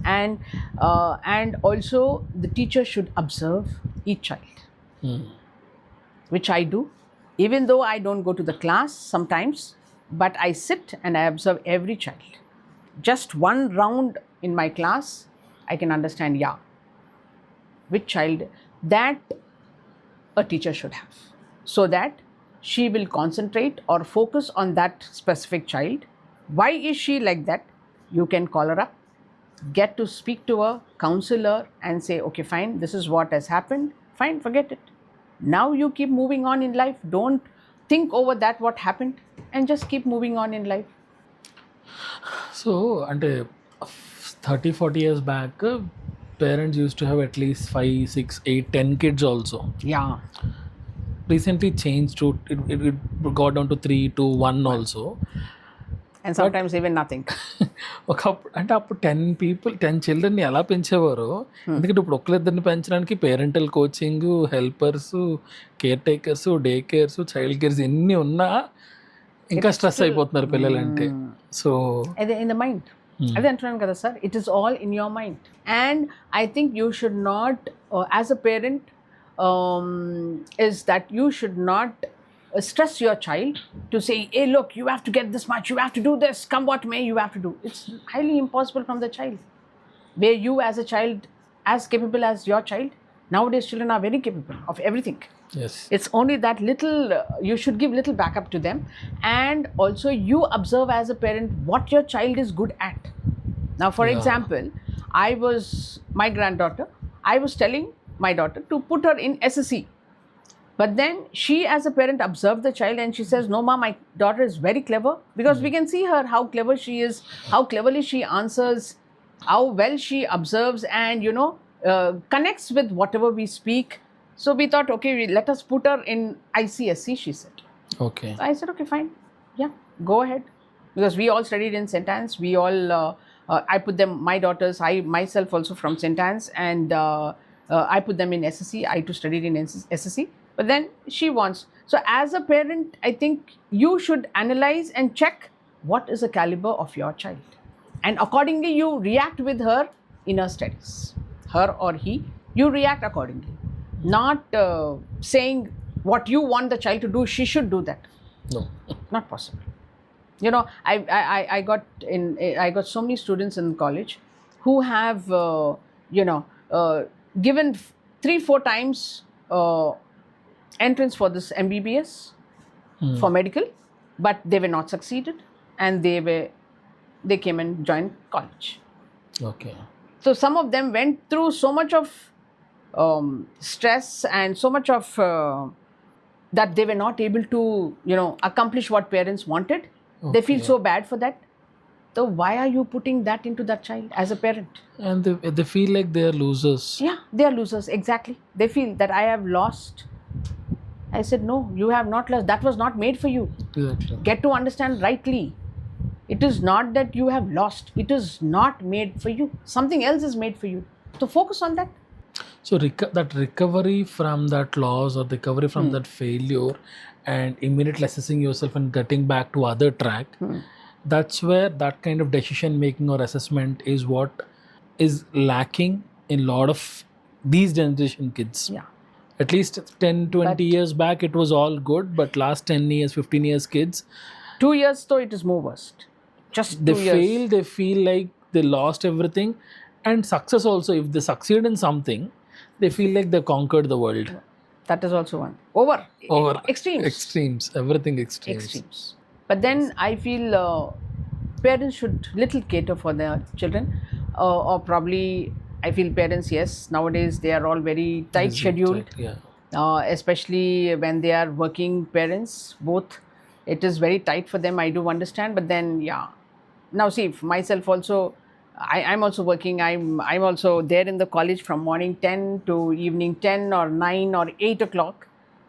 Speaker 2: And also, the teacher should observe each child. which I do, even though I don't go to the class sometimes, but I sit and I observe every child. Just one round in my class, I can understand, yeah, which child that a teacher should have, so that she will concentrate or focus on that specific child. Why is she like that? You can call her up, get to speak to her, counsel her, and say, okay, fine, this is what has happened. Fine, forget it. Now you keep moving on in life. Don't think over that what happened, and just keep moving on in life.
Speaker 1: So అంటే 30-40 years back, parents used to have at least 5, 6, 8, 10 kids also.
Speaker 2: Yeah.
Speaker 1: Recently changed to, it got down to 3 to 1 also.
Speaker 2: And sometimes even nothing.
Speaker 1: ఒకప్పుడు అంటే అప్పుడు 10 చిల్డ్రన్ని ఎలా పెంచేవారు, ఎందుకంటే ఇప్పుడు ఒకరిద్దరిని పెంచడానికి parental coaching, helpers, care takers, day cares, child cares ఎన్ని ఉన్నా ఇంకా స్ట్రెస్ అయిపోతున్నారు పిల్లలంటే. So
Speaker 2: In the mind. అదే అంటున్నాను కదా sir, it is all in your mind. And I think you should not, as a parent, is that you should not stress your child to say, hey, look, you have to get this much, you have to do this, come what may, you have to do. It's highly impossible from the child. Were you as a child as capable as your child? Nowadays children are very capable of everything.
Speaker 1: yes,
Speaker 2: It's only that little, you should give little backup to them. And also you observe as a parent what your child is good at. Now for example, my granddaughter, I was telling my daughter to put her in SSC. But then she as a parent observed the child and she says, no ma, my daughter is very clever, because we can see her how clever she is, how cleverly she answers, how well she observes and connects with whatever we speak. So we thought, okay, let us put her in ICSC, she said.
Speaker 1: okay.
Speaker 2: So I said, okay, fine. Yeah, go ahead. Because we all studied in St. Anne's. We all, I put them, my daughters, I myself also from St. Anne's, and I put them in SSC. I too studied in SSC. But then she wants. So as a parent, I think you should analyze and check what is the caliber of your child. And accordingly, you react with her in her studies. Her or he, you react accordingly. Not saying what you want the child to do, she should do that.
Speaker 1: No.
Speaker 2: Not possible. I got so many students in college who have given 3-4 times entrance for this MBBS for medical, but they were not succeeded, and they came and joined college.
Speaker 1: Okay.
Speaker 2: So some of them went through so much of stress and so much of that they were not able to accomplish what parents wanted. They feel so bad for that. So why are you putting that into that child as a parent?
Speaker 1: And they feel like they are losers.
Speaker 2: Yeah, they are losers, exactly. They feel that I have lost. I said, no, you have not lost. That was not made for you.
Speaker 1: Exactly.
Speaker 2: Get to understand rightly. It is not that you have lost. It is not made for you. Something else is made for you. So focus on that.
Speaker 1: So that recovery from that loss or recovery from that failure and immediately assessing yourself and getting back to other track, that's where that kind of decision making or assessment is what is lacking in a lot of these generation kids.
Speaker 2: Yeah.
Speaker 1: At least 10-20 years back it was all good, but last 10 years 15 years kids,
Speaker 2: 2 years though it is more worst. Just 2
Speaker 1: they
Speaker 2: years.
Speaker 1: fail, they feel like they lost everything. And success also, if they succeed in something, they feel like they conquered the world.
Speaker 2: That is also one. Over.
Speaker 1: Extremes, everything extremes.
Speaker 2: But then I feel parents should little cater for their children, or probably I feel parents, yes, nowadays they are all very tight scheduled.
Speaker 1: Yeah.
Speaker 2: Especially when they are working parents, both, it is very tight for them. I do understand, but then now see, myself also, I'm also working. I'm also there in the college from morning 10 to evening 10 or 9 or 8 o'clock.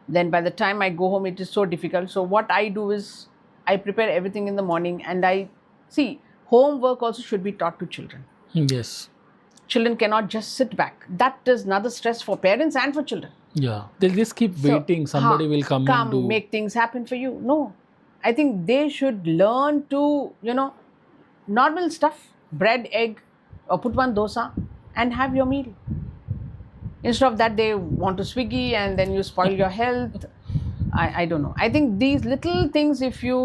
Speaker 2: Then by the time I go home, it is so difficult. So what I do is I prepare everything in the morning, and I see homework also should be taught to children.
Speaker 1: Yes.
Speaker 2: Children cannot just sit back. That is another stress for parents and for children.
Speaker 1: Yeah. They'll just keep waiting. Somebody will come and do.
Speaker 2: Make things happen for you. No. I think they should learn to, normal stuff. Bread, egg, or put one dosa and have your meal. Instead of that, they want to Swiggy and then you spoil your health. I don't know. I think these little things, if you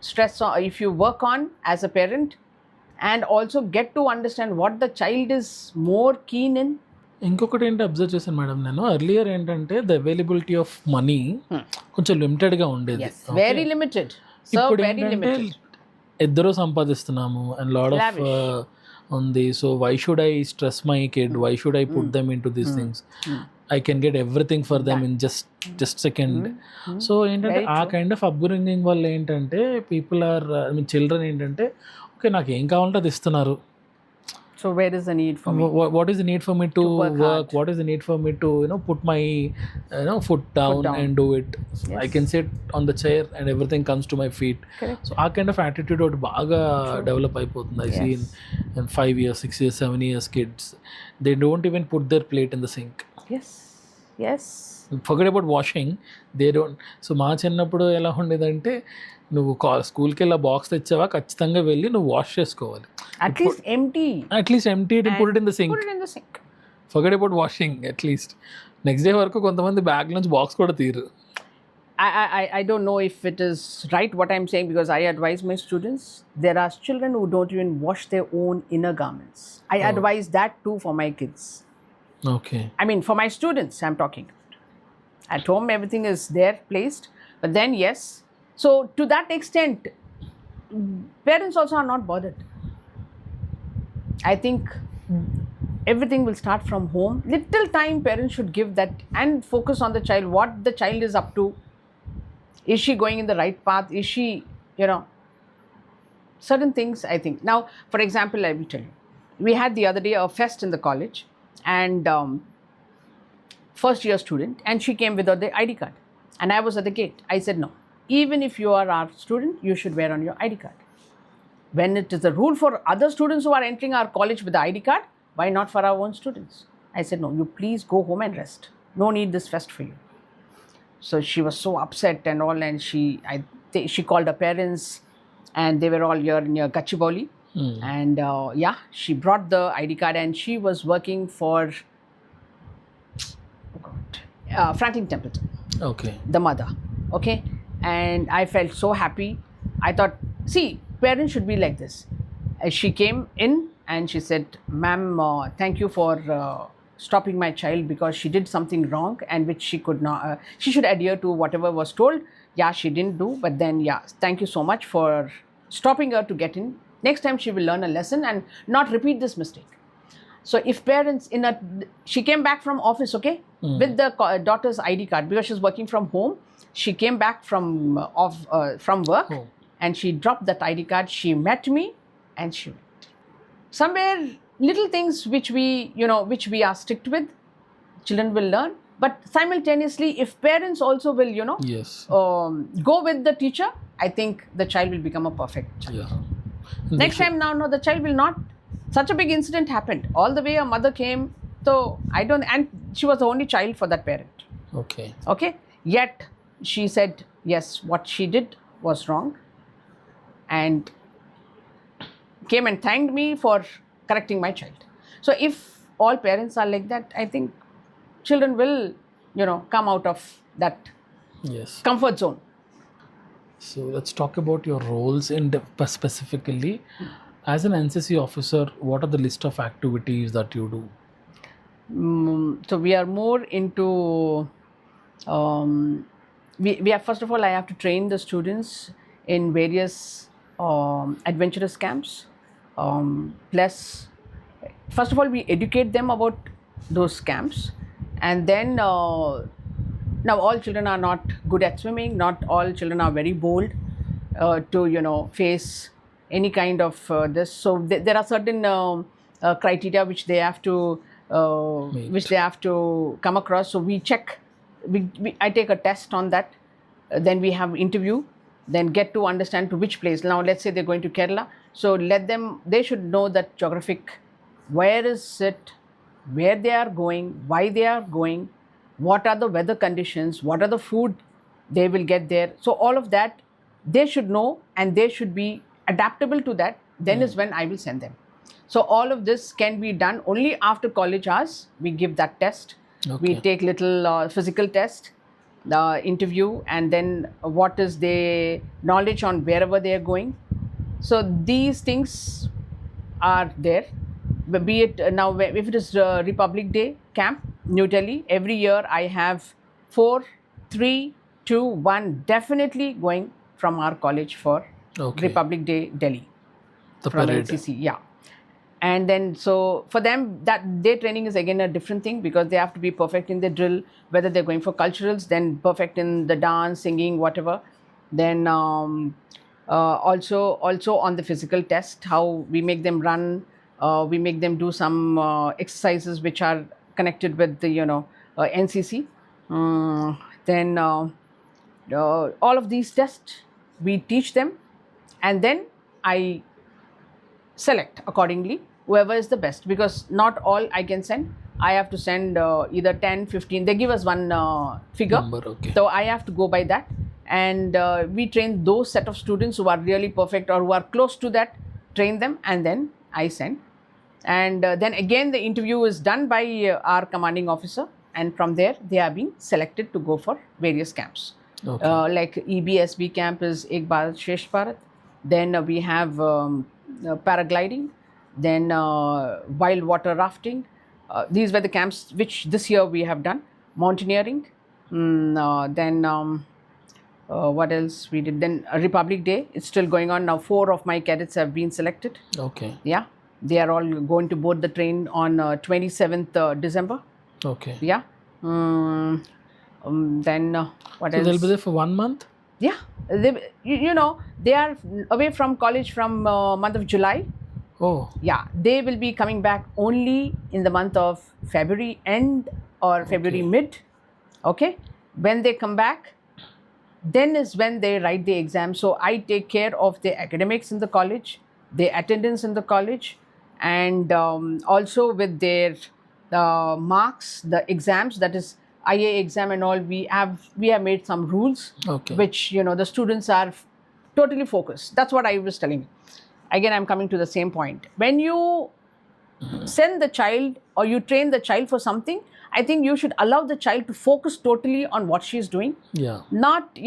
Speaker 2: stress on, if you work on as a parent, and also get to understand what the child is more keen in.
Speaker 1: ఇంకొకటి ఏంటి observe చేశాను madam, నేను earlier ఏంటంటే the availability of money కొంచెం లిమిటెడ్గా ఉండేది.
Speaker 2: Yes, very limited. So
Speaker 1: ఇప్పుడు
Speaker 2: very
Speaker 1: ఏంటంటే
Speaker 2: limited.
Speaker 1: ఇద్దరు సంపాదిస్తున్నాము అండ్ లాడ్ ఆఫ్ ఉంది. So why should I stress my kid, why should I put them into these things, I can get everything for them in just second. So ఏంటంటే ఆ kind of upbringing వల్ల ఏంటంటే people are, I mean children ఏంటంటే okay నాకు ఏం కావాలంటే అది ఇస్తున్నారు.
Speaker 2: So where is the need for me?
Speaker 1: What is the need for me to work? What is the need for me to put my foot down and do it? Yes. I can sit on the chair and everything comes to my feet.
Speaker 2: Correct.
Speaker 1: So ఆ kind of attitude ఒకటి బాగా develop అయిపోతుంది. I see in 5 years, 6 years, 7 years kids, they don't even put their plate in the sink.
Speaker 2: Yes.
Speaker 1: Forget about washing, they don't. So మా చిన్నప్పుడు ఎలా ఉండేదంటే నువ్వు స్కూల్కి వెళ్ళి బాక్స్ తెచ్చావా ఖచ్చితంగా వెళ్ళి నువ్వు వాష్ చేసుకోవాలి.
Speaker 2: At least empty
Speaker 1: it and put it in the sink. Forget about washing at least. Next day వరకు కొంతమంది బ్యాగ్ నుంచి బాక్స్ కూడా తీరు.
Speaker 2: I don't know if it is right what I'm saying, because I advise my students. There are children who don't even wash their own inner garments. I advise that too for my kids.
Speaker 1: Okay.
Speaker 2: I mean for my students I'm talking about. At home everything is there placed, but then yes. So to that extent, parents also are not bothered. I think everything will start from home. Little time parents should give that and focus on the child, what the child is up to. Is she going in the right path? Is she, certain things I think. Now, for example, I will tell you. We had the other day a fest in the college, and first year student, and she came without the ID card. And I was at the gate. I said, no, even if you are our student, you should wear on your ID card. When it is a rule for other students who are entering our college with the ID card, why not for our own students? I said, no, you please go home and rest. No need this fest for you. So she was so upset and all, and she called her parents, and they were all here near Gachibowli. And she brought the ID card, and she was working for Franklin Templeton.
Speaker 1: Okay.
Speaker 2: The mother. Okay. And I felt so happy. I thought, see, parents should be like this. She came in and she said, ma'am, thank you for stopping my child, because she did something wrong and which she could not, she should adhere to whatever was told. Yeah, she didn't do, but then thank you so much for stopping her to get in. Next time she will learn a lesson and not repeat this mistake. So if parents she came back from office, okay, with the daughter's ID card, because she's working from home. She came back from work, and she dropped that ID card. She met me, and she went. Somewhere little things which we are strict with, children will learn. But simultaneously, if parents also will,
Speaker 1: Yes.
Speaker 2: Go with the teacher, I think the child will become a perfect child.
Speaker 1: Yeah.
Speaker 2: Next time now, no, the child will not. Such a big incident happened. All the way a mother came, so and she was the only child for that parent. Okay. Yet she said, yes, what she did was wrong, and came and thanked me for correcting my child. So if all parents are like that, I think children will, come out of that comfort zone.
Speaker 1: So let's talk about your roles specifically. As an NCC officer, what are the list of activities that you do?
Speaker 2: So we are more into, we have, first of all, I have to train the students in various adventurous camps. Plus, first of all, we educate them about those camps. And then, now all children are not good at swimming. Not all children are very bold to, face any kind of this. So there are certain criteria which they have to come across. So we check. I take a test on that. Then we have interview. Then get to understand to which place. Now let's say they're going to Kerala. So they should know that geographic. Where is it? Where they are going? Why they are going? What are the weather conditions? What are the food they will get there? So all of that they should know, and they should be adaptable to that. Then is when I will send them. So all of this can be done only after college hours. We give that test. We take little physical test, the interview, and then what is their knowledge on wherever they are going. So these things are there. But be it now, if it is Republic Day camp, New Delhi, every year I have 4, 3, 2, 1 definitely going from our college for
Speaker 1: Okay.
Speaker 2: Republic Day Delhi
Speaker 1: The
Speaker 2: from
Speaker 1: parade.
Speaker 2: NCC. Yeah. And then, so for them, that their training is again a different thing, because they have to be perfect in the drill, whether they're going for culturals, then perfect in the dance, singing, whatever. Then also on the physical test, how we make them run, we make them do some exercises which are connected with the NCC. Then all of these tests we teach them, and then I select accordingly whoever is the best, because not all I can send. I have to send either 10, 15. They give us one figure.
Speaker 1: Number, okay.
Speaker 2: So I have to go by that. And we train those set of students who are really perfect or who are close to that, train them, and then I send. And then again, the interview is done by our commanding officer. And from there, they are being selected to go for various camps.
Speaker 1: Okay.
Speaker 2: Like EBSB camp is Ek Bharat Shresth Bharat. Then we have paragliding, then wild water rafting. These were the camps which this year we have done. Mountaineering, then what else we did? Then Republic Day, it's still going on now. 4 of my cadets have been selected.
Speaker 1: Okay.
Speaker 2: Yeah, they are all going to board the train on 27th December.
Speaker 1: Okay.
Speaker 2: Yeah. Then what
Speaker 1: So
Speaker 2: else?
Speaker 1: they'll be there for 1 month?
Speaker 2: Yeah, they are away from college from month of July.
Speaker 1: Oh.
Speaker 2: Yeah, they will be coming back only in the month of February end or February
Speaker 1: Okay.
Speaker 2: mid. Okay, when they come back, then is when they write the exam. So I take care of the academics in the college, their attendance in the college, and also with their marks, the exams, that is IA exam and all. We have made some rules,
Speaker 1: Okay.
Speaker 2: which the students are totally focused. That's what I was telling you. Again, I'm coming to the same point. When you send the child or you train the child for something, I think you should allow the child to focus totally on what she's doing.
Speaker 1: Yeah.
Speaker 2: Not,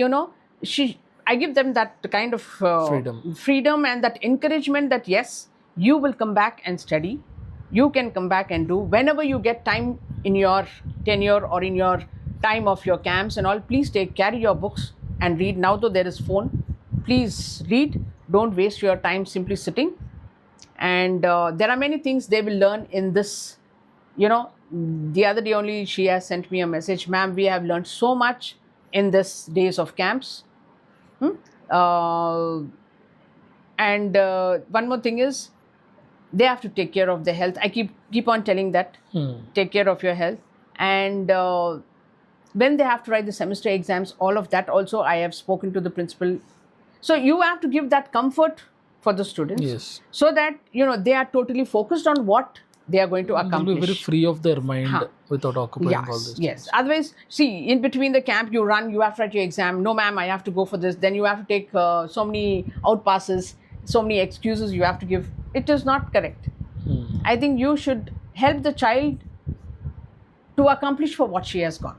Speaker 2: I give them that kind of freedom and that encouragement that yes, you will come back and study. You can come back and do whenever you get time in your tenure or in your time of your camps and all. Please carry your books and read. Now though there is phone, please read. Don't waste your time simply sitting. And there are many things they will learn in this. The other day only she has sent me a message, ma'am, we have learned so much in this days of camps. And one more thing is, they have to take care of their health. I keep on telling that. Take care of your health. And when they have to write the semester exams, all of that also I have spoken to the principal. So you have to give that comfort for the students.
Speaker 1: Yes.
Speaker 2: So that they are totally focused on what they are going to accomplish.
Speaker 1: They'll be very free of their mind without occupying all this.
Speaker 2: Yes. Otherwise, see, in between the camp, you run, you have to write your exam. No, ma'am, I have to go for this. Then you have to take so many outpasses, so many excuses you have to give. It is not correct. I think you should help the child to accomplish for what she has gone.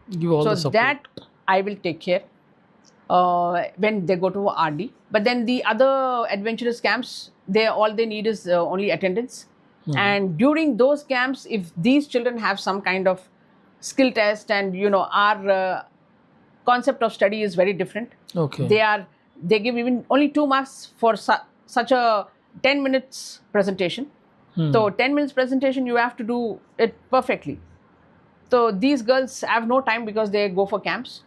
Speaker 1: Give all the
Speaker 2: So
Speaker 1: support.
Speaker 2: that I will take care when they go to RD. But then the other adventurous camps, all they need is only attendance. And during those camps, if these children have some kind of skill test, and our concept of study is very different.
Speaker 1: Okay.
Speaker 2: They give even only 2 marks for such a 10 minutes presentation. So 10 minutes presentation, you have to do it perfectly. So these girls have no time because they go for camps.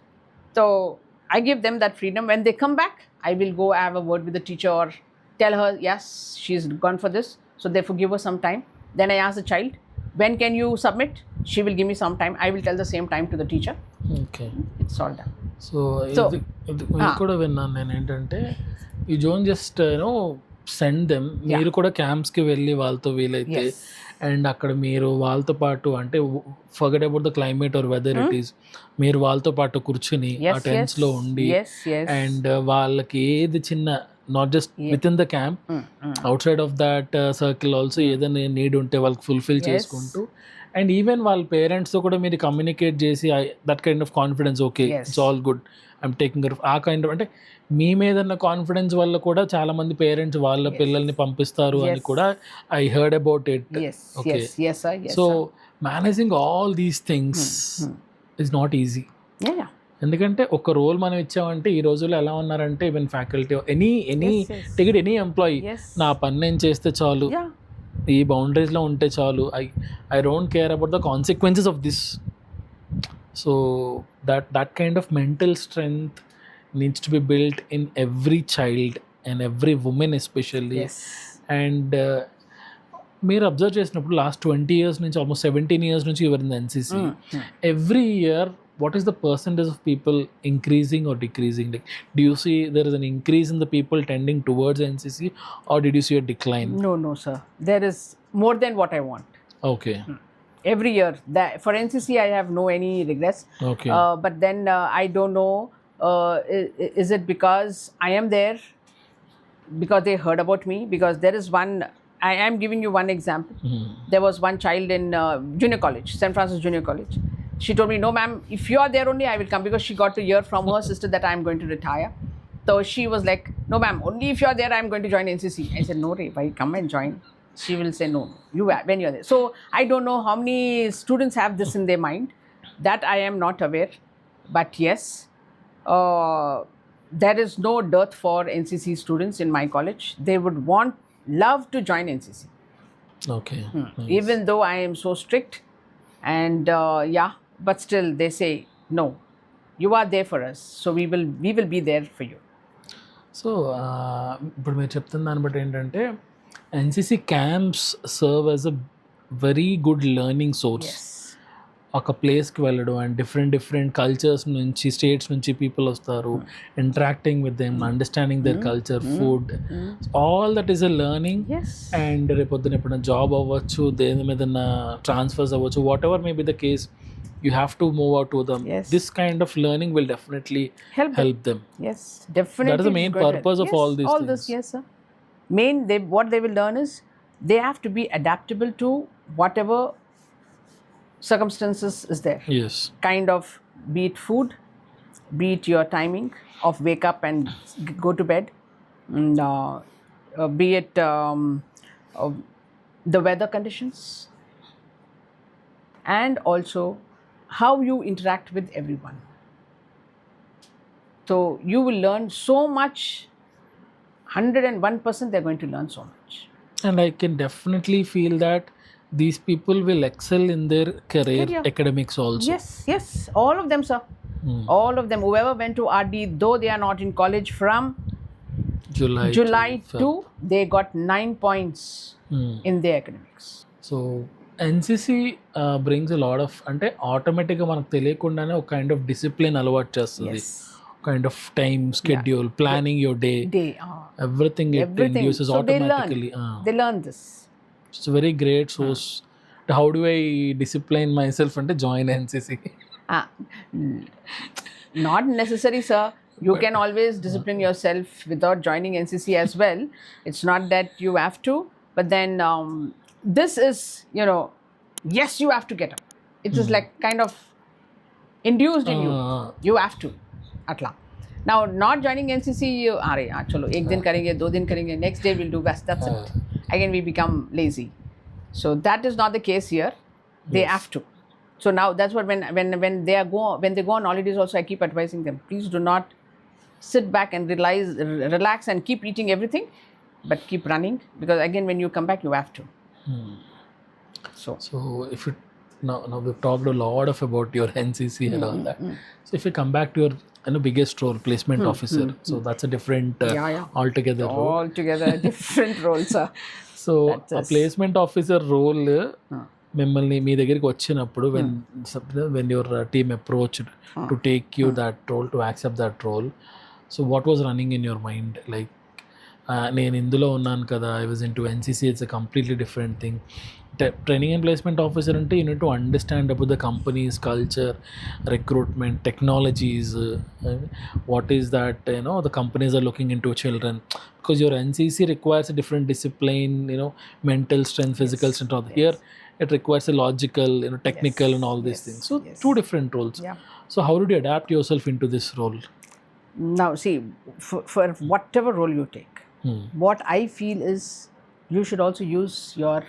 Speaker 2: So I give them that freedom. When they come back, I will go have a word with the teacher or tell her, yes, she's gone for this. So therefore give her some time. Then I ask the child, when can you submit? She will give me some time. I will tell the same time to the teacher.
Speaker 1: Okay.
Speaker 2: It's all done.
Speaker 1: So ఇది కూడా విన్నాను నేను ఏంటంటే, you don't just send them, మీరు కూడా క్యాంప్స్కి వెళ్ళి వాళ్ళతో వీలైతే, అండ్ అక్కడ మీరు వాళ్ళతో పాటు అంటే forget about the climate or weather it is, మీరు వాళ్ళతో పాటు కూర్చుని ఆ టెంట్స్లో ఉండి, అండ్ వాళ్ళకి ఏది చిన్న not just with in the camp, out side of that circle also ఏదైనా నీడ్ ఉంటే వాళ్ళకి ఫుల్ఫిల్ చేసుకుంటూ, అండ్ ఈవెన్ వాళ్ళ పేరెంట్స్తో కూడా మీరు కమ్యూనికేట్ చేసి that kind of confidence, okay it's all good, I'm taking care of, ఆ కైండ్ ఆఫ్, అంటే మీ మీద ఉన్న కాన్ఫిడెన్స్ వల్ల కూడా చాలా మంది పేరెంట్స్ వాళ్ళ పిల్లల్ని పంపిస్తారు అని కూడా I heard about it. Okay, so managing all these things is not easy. ఎందుకంటే ఒక రోల్ మనం ఇచ్చామంటే ఈ రోజుల్లో ఎలా ఉన్నారంటే even faculty, any ticket any employee, నా పని నేను చేస్తే చాలు, ఈ బౌండరీస్లో ఉంటే చాలు, I don't care about the consequences of this. So that kind of mental strength needs to be built in every child and every woman especially. And మీరు observe చేసినప్పుడు లాస్ట్ 20 years నుంచి, ఆల్మోస్ట్ 17 years నుంచి your in the NCC, every year what is the percentage of people increasing or decreasing? Like, do you see there is an increase in the people tending towards NCC, or did you see a decline?
Speaker 2: No sir, there is more than what I want.
Speaker 1: Okay.
Speaker 2: Every year for NCC I have no any regrets.
Speaker 1: Okay.
Speaker 2: But then I don't know, is it because I am there, because they heard about me? Because there is one, I am giving you one example. There was one child in junior college, St. Francis Junior College. She told me, no ma'am, if you are there only I will come, because she got to hear from her sister that I am going to retire. So she was like, no ma'am, only if you are there I am going to join NCC. I said, no Ray, why come and join? She will say, no, you are when you are there. So I don't know how many students have this in their mind, that I am not aware. But yes, there is no dearth for NCC students in my college. They would love to join NCC.
Speaker 1: Okay. Nice.
Speaker 2: Even though I am so strict, and but still they say, no, you are there for us, so we will be there for you.
Speaker 1: So ఇప్పుడు మీరు చెప్తున్న దాన్ని బట్టి ఏంటంటే NCC camps serve as a very good learning source. ఒక ప్లేస్కి వెళ్ళడం and different cultures నుంచి, స్టేట్స్ నుంచి పీపుల్ వస్తారు, interacting with them, understanding there culture, food, all that is a learning. And రేపొద్దున ఎప్పుడైనా జాబ్ అవ్వచ్చు, దేని మీద ట్రాన్స్ఫర్స్ అవ్వచ్చు, what ever may be the case, you have to move out to them. This kind of learning will definitely help them.
Speaker 2: Yes, definitely.
Speaker 1: That is the main purpose of all these things.
Speaker 2: Yes sir. What they will learn is they have to be adaptable to whatever circumstances is there.
Speaker 1: Yes.
Speaker 2: Kind of, be it food, be it your timing of wake up and go to bed, and be it the weather conditions, and also how you interact with everyone. So you will learn so much. 101% they're going to learn so much.
Speaker 1: And I can definitely feel that these people will excel in their career academics also.
Speaker 2: Yes, all of them sir. All of them, whoever went to RD, though they are not in college, from July to they got 9 points in their academics.
Speaker 1: So NCC brings a lot of, అంటే ఆటోమేటిక్గా మనకు తెలియకుండానే ఒక kind of discipline అలవాటు చేస్తుంది, kind of time schedule, planning your day, everything it induces automatically.
Speaker 2: They learn this.
Speaker 1: It's very great source. How do I discipline myself అంటే join NCC?
Speaker 2: Not necessary sir. You can always discipline yourself without joining NCC as well. It's not that you have to, but then this is, yes, you have to get up. It is like kind of induced in you. You have to. Atla. Now, not joining NCC, chalo, ek din karenge, 2 din karenge, next day we'll do best. That's it. Again, we become lazy. So that is not the case here. They have to. So now that's what when they go on holidays also, I keep advising them, please do not sit back and relax and keep eating everything, but keep running, because again when you come back you have to. So
Speaker 1: if you now we've talked a lot about your NCC and all that. So if you come back to your biggest role, placement officer, so that's a different altogether
Speaker 2: different role sir.
Speaker 1: So a placement officer role, మిమ్మల్ని మీ దగ్గరికి వచ్చినప్పుడు when your team approached to take you that role, to accept that role, so what was running in your mind? Like, నేను ఇందులో ఉన్నాను కదా, I was in to NCC, it's a completely different thing. Training and placement officer అంటే you need to understand about the companies culture, recruitment, technologies, what is that the companies are looking in to children, because your NCC requires a different discipline, mental strength, physical strength. Here it requires a logical, technical,
Speaker 2: Yes,
Speaker 1: and all these
Speaker 2: yes,
Speaker 1: things. So
Speaker 2: yes.
Speaker 1: two different roles.
Speaker 2: Yeah.
Speaker 1: So how did you adapt yourself into this role?
Speaker 2: Now, see, for whatever role you take, what I feel is you should also use your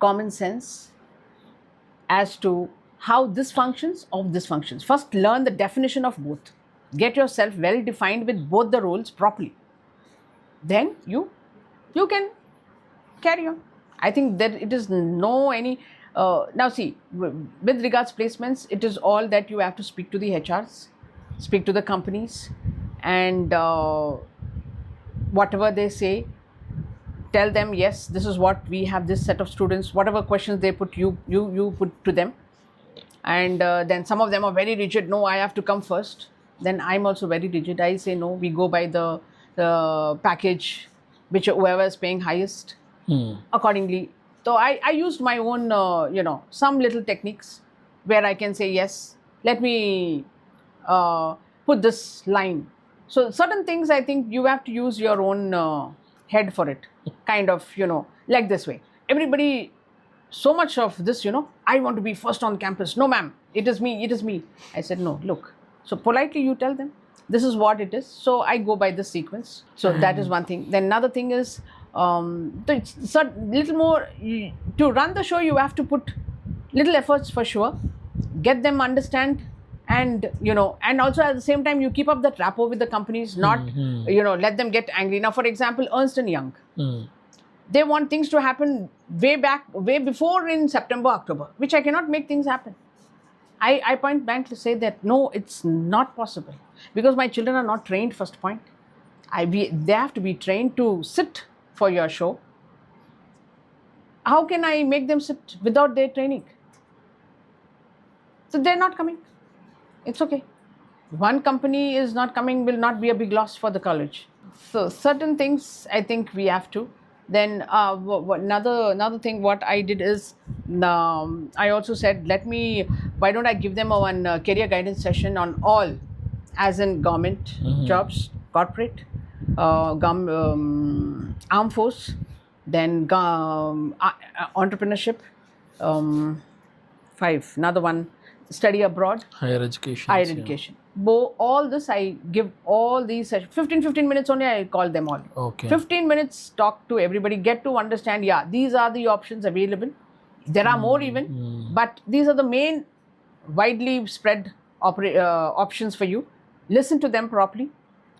Speaker 2: common sense as to how this functions or this functions. First, learn the definition of both. Get yourself well defined with both the roles properly. Then you can carry on. I think that it is no any. Now, see, with regards placements, it is all that you have to speak to the HRs, speak to the companies, and whatever they say, tell them, yes, this is what we have, this set of students, whatever questions they put, you put to them. And then some of them are very rigid, no, I have to come first. Then I'm also very rigid, I say no, we go by the package, which whoever is paying highest accordingly. So I used my own some little techniques where I can say, yes, let me put this line. So certain things, I think you have to use your own head for it, kind of, like this way. Everybody, so much of this, I want to be first on campus. No, ma'am, it is me. I said, no, look. So politely you tell them, this is what it is. So I go by this sequence. So that is one thing. Then another thing is, it's a little more, to run the show, you have to put little efforts for sure. Get them understand. And and also at the same time you keep up that rapport with the companies, not let them get angry. Now, for example, Ernst & Young, they want things to happen way before in September, October, which I cannot make things happen. I point blank to say that no, it's not possible, because my children are not trained. First point, they have to be trained to sit for your show. How can I make them sit without their training? So they're not coming. It's okay. One company is not coming will not be a big loss for the college. So certain things I think we have to. Then another thing what I did is, I also said, why don't I give them one career guidance session on all, as in government jobs, corporate, armed force, then entrepreneurship, 5, another one, study abroad,
Speaker 1: higher education.
Speaker 2: All this I give all these 15 minutes only. I call them all.
Speaker 1: Okay.
Speaker 2: 15 minutes talk to everybody, get to understand, these are the options available. There are more even, but these are the main widely spread options for you. Listen to them properly.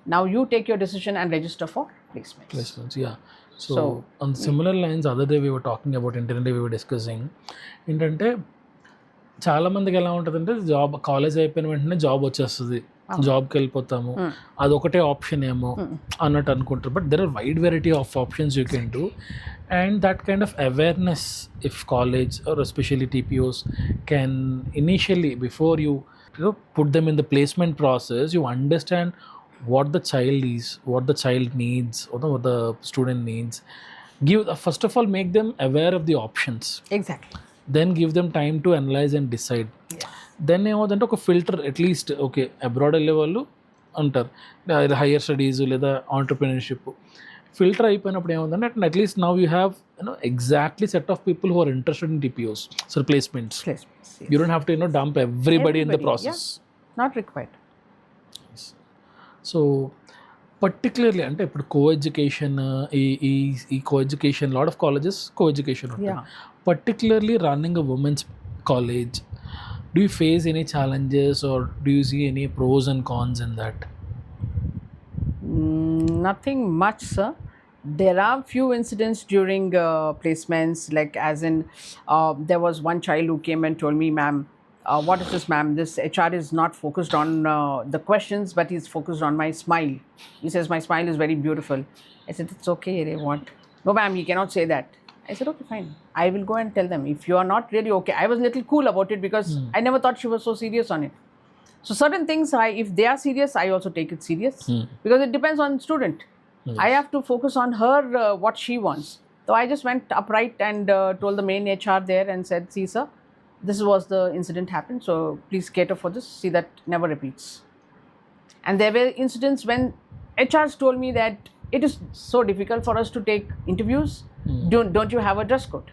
Speaker 2: Now you take your decision and register for placements.
Speaker 1: Yeah. So on similar lines, other day we were talking about, internally we were discussing, చాలా మందికి ఎలా ఉంటుందంటే, job college అయిపోయిన వెంటనే job వచ్చేస్తుంది, జాబ్కి వెళ్ళిపోతాము, అదొకటే ఆప్షన్ ఏమో అన్నట్టు అనుకుంటారు. But there are wide variety of options you can do, and that kind of awareness if college or especially TPOs can initially, before you put them in the placement process, you understand what the child is, what the child needs, or what the student needs. First of all, make them aware of the options.
Speaker 2: Exactly.
Speaker 1: Then give them time to analyze and decide. Then ఏమవుతుందంటే ఒక filter, at least okay abroad వెళ్ళే వాళ్ళు అంటారు, higher studies లేదా entrepreneurship, filter అయిపోయినప్పుడు ఏముందంటే at least now you have exactly set of people who are interested in TPOs, so placements.
Speaker 2: Yes.
Speaker 1: You don't have to dump everybody in the process.
Speaker 2: Not required.
Speaker 1: So particularly అంటే ఇప్పుడు coeducation, ఈ coeducation, lot of colleges coeducation ఉంటుంది. Particularly running a women's college, do you face any challenges or do you see any pros and cons in that?
Speaker 2: Nothing much, sir. There are few incidents during placements, like as in there was one child who came and told me, ma'am, what is this, ma'am? This HR is not focused on the questions, but he's focused on my smile. He says my smile is very beautiful. I said, it's okay, they want. No, ma'am, he cannot say that. I said, okay, fine. I will go and tell them. If you are not really okay. I was a little cool about it because I never thought she was so serious on it. So certain things, if they are serious, I also take it serious, because it depends on student.
Speaker 1: Yes.
Speaker 2: I have to focus on her, what she wants. So I just went upright and told the main HR there and said, see, sir, this was the incident happened, so please cater for this, see that never repeats. And there were incidents when HRs told me that it is so difficult for us to take interviews. Don't you have a dress code?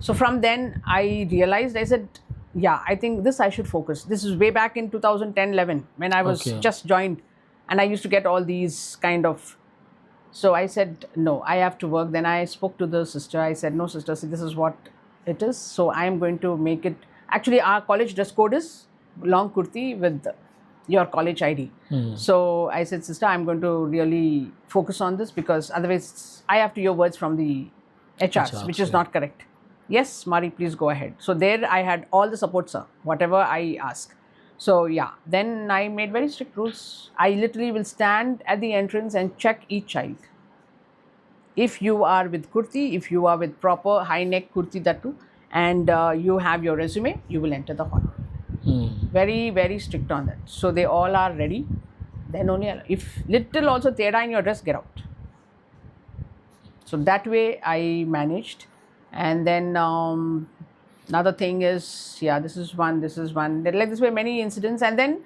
Speaker 2: So from then I realized, I said, yeah, I think this I should focus. This is way back in 2010-11 when I was
Speaker 1: Okay.
Speaker 2: just joined, and I used to get all these kind of. So I said, no, I have to work. Then I spoke to the sister. I said, no, sister, see, this is what it is. So I am going to make it. Actually, our college dress code is long kurti with your college ID. So I said, sister, I'm going to really focus on this, because otherwise I have to hear words from the HRs, which is
Speaker 1: yeah.
Speaker 2: not correct. Yes, Mari, please go ahead. So there I had all the support, sir, whatever I ask. So yeah, then I made very strict rules. I literally will stand at the entrance and check each child. If you are with kurti, if you are with proper high neck kurti, that too, and you have your resume, you will enter the hall. Very, very strict on that. So they all are ready. Then only, if little also teda in your dress, get out. So that way I managed. And then another thing is, yeah, this is one. Like this were many incidents. And then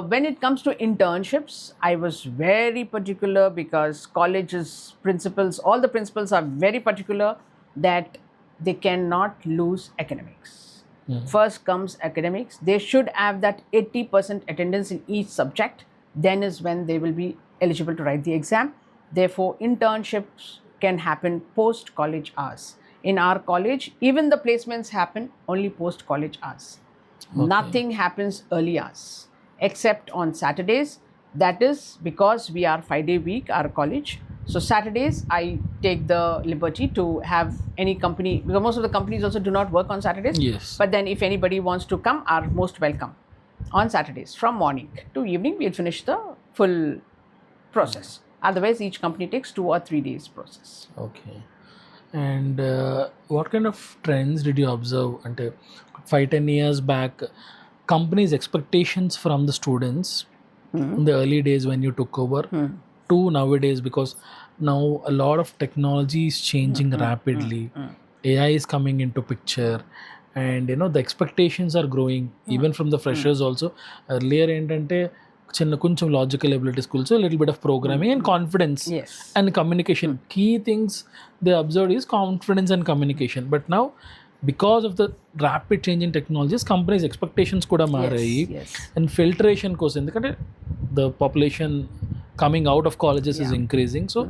Speaker 2: when it comes to internships, I was very particular, because colleges, principals, all the principals are very particular that they cannot lose academics. First comes academics. They should have that 80% attendance in each subject. Then is when they will be eligible to write the exam. Therefore, internships can happen post college hours. In our college, even the placements happen only post college hours. Nothing happens early hours except on Saturdays. That is because we are 5-day week, our college. So Saturdays I take the liberty to have any company, because most of the companies also do not work on Saturdays.
Speaker 1: Yes.
Speaker 2: But then if anybody wants to come, are most welcome on Saturdays. From morning to evening, we'll finish the full process. Otherwise, each company takes 2 or 3 days process.
Speaker 1: Okay. And what kind of trends did you observe? Ante 5-10 years back, companies' expectations from the students in the early days when you took over to nowadays, because now a lot of technology is changing rapidly. AI is coming into picture, and the expectations are growing even from the freshers also. Earlier ఏంటంటే చిన్న కొంచెం logical ability schools little bit of programming and confidence
Speaker 2: Yes.
Speaker 1: and communication. Key things they observed is confidence and communication. But now, because of the rapid change in technologies, companies' expectations kuda maarayi.
Speaker 2: Yes.
Speaker 1: And filtration కోసం, ఎందుకంటే the population coming out of colleges is increasing. So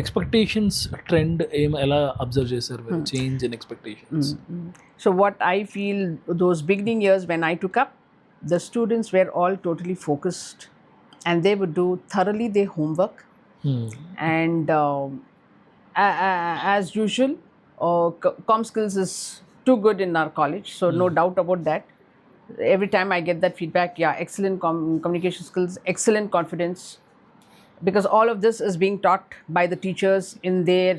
Speaker 1: expectations trend ఎలా observe చేశారు, change in expectations?
Speaker 2: So what I feel, those beginning years when I took up, the students were all totally focused, and they would do thoroughly their homework. And as usual, com skills is too good in our college, so no doubt about that. Every time I get that feedback, yeah, excellent communication skills, excellent confidence, because all of this is being taught by the teachers in their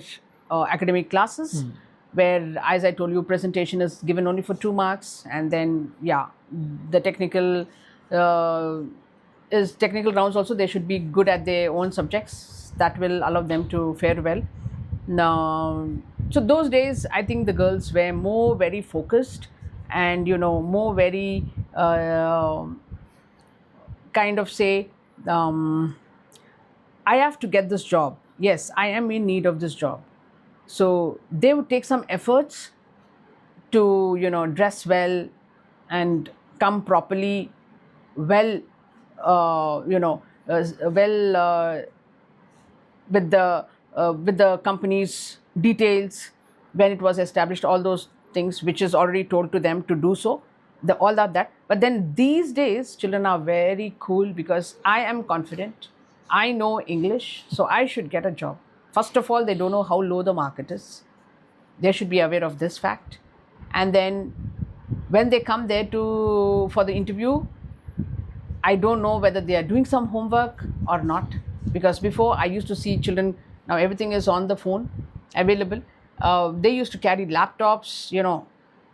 Speaker 2: academic classes, where, as I told you, presentation is given only for 2 marks, and then yeah, the technical rounds also, they should be good at their own subjects. That will allow them to fare well. Now, so those days, I think the girls were more very focused, and more very kind of say, I have to get this job. Yes, I am in need of this job. So they would take some efforts to dress well and come properly, well, with the company's details when it was established, all those things which is already told to them to do so, all of that. But then these days, children are very cool, because I am confident, I know English, so I should get a job. First of all, they don't know how low the market is. They should be aware of this fact. And then when they come there for the interview, I don't know whether they are doing some homework or not, because before I used to see children, now everything is on the phone available. They used to carry laptops,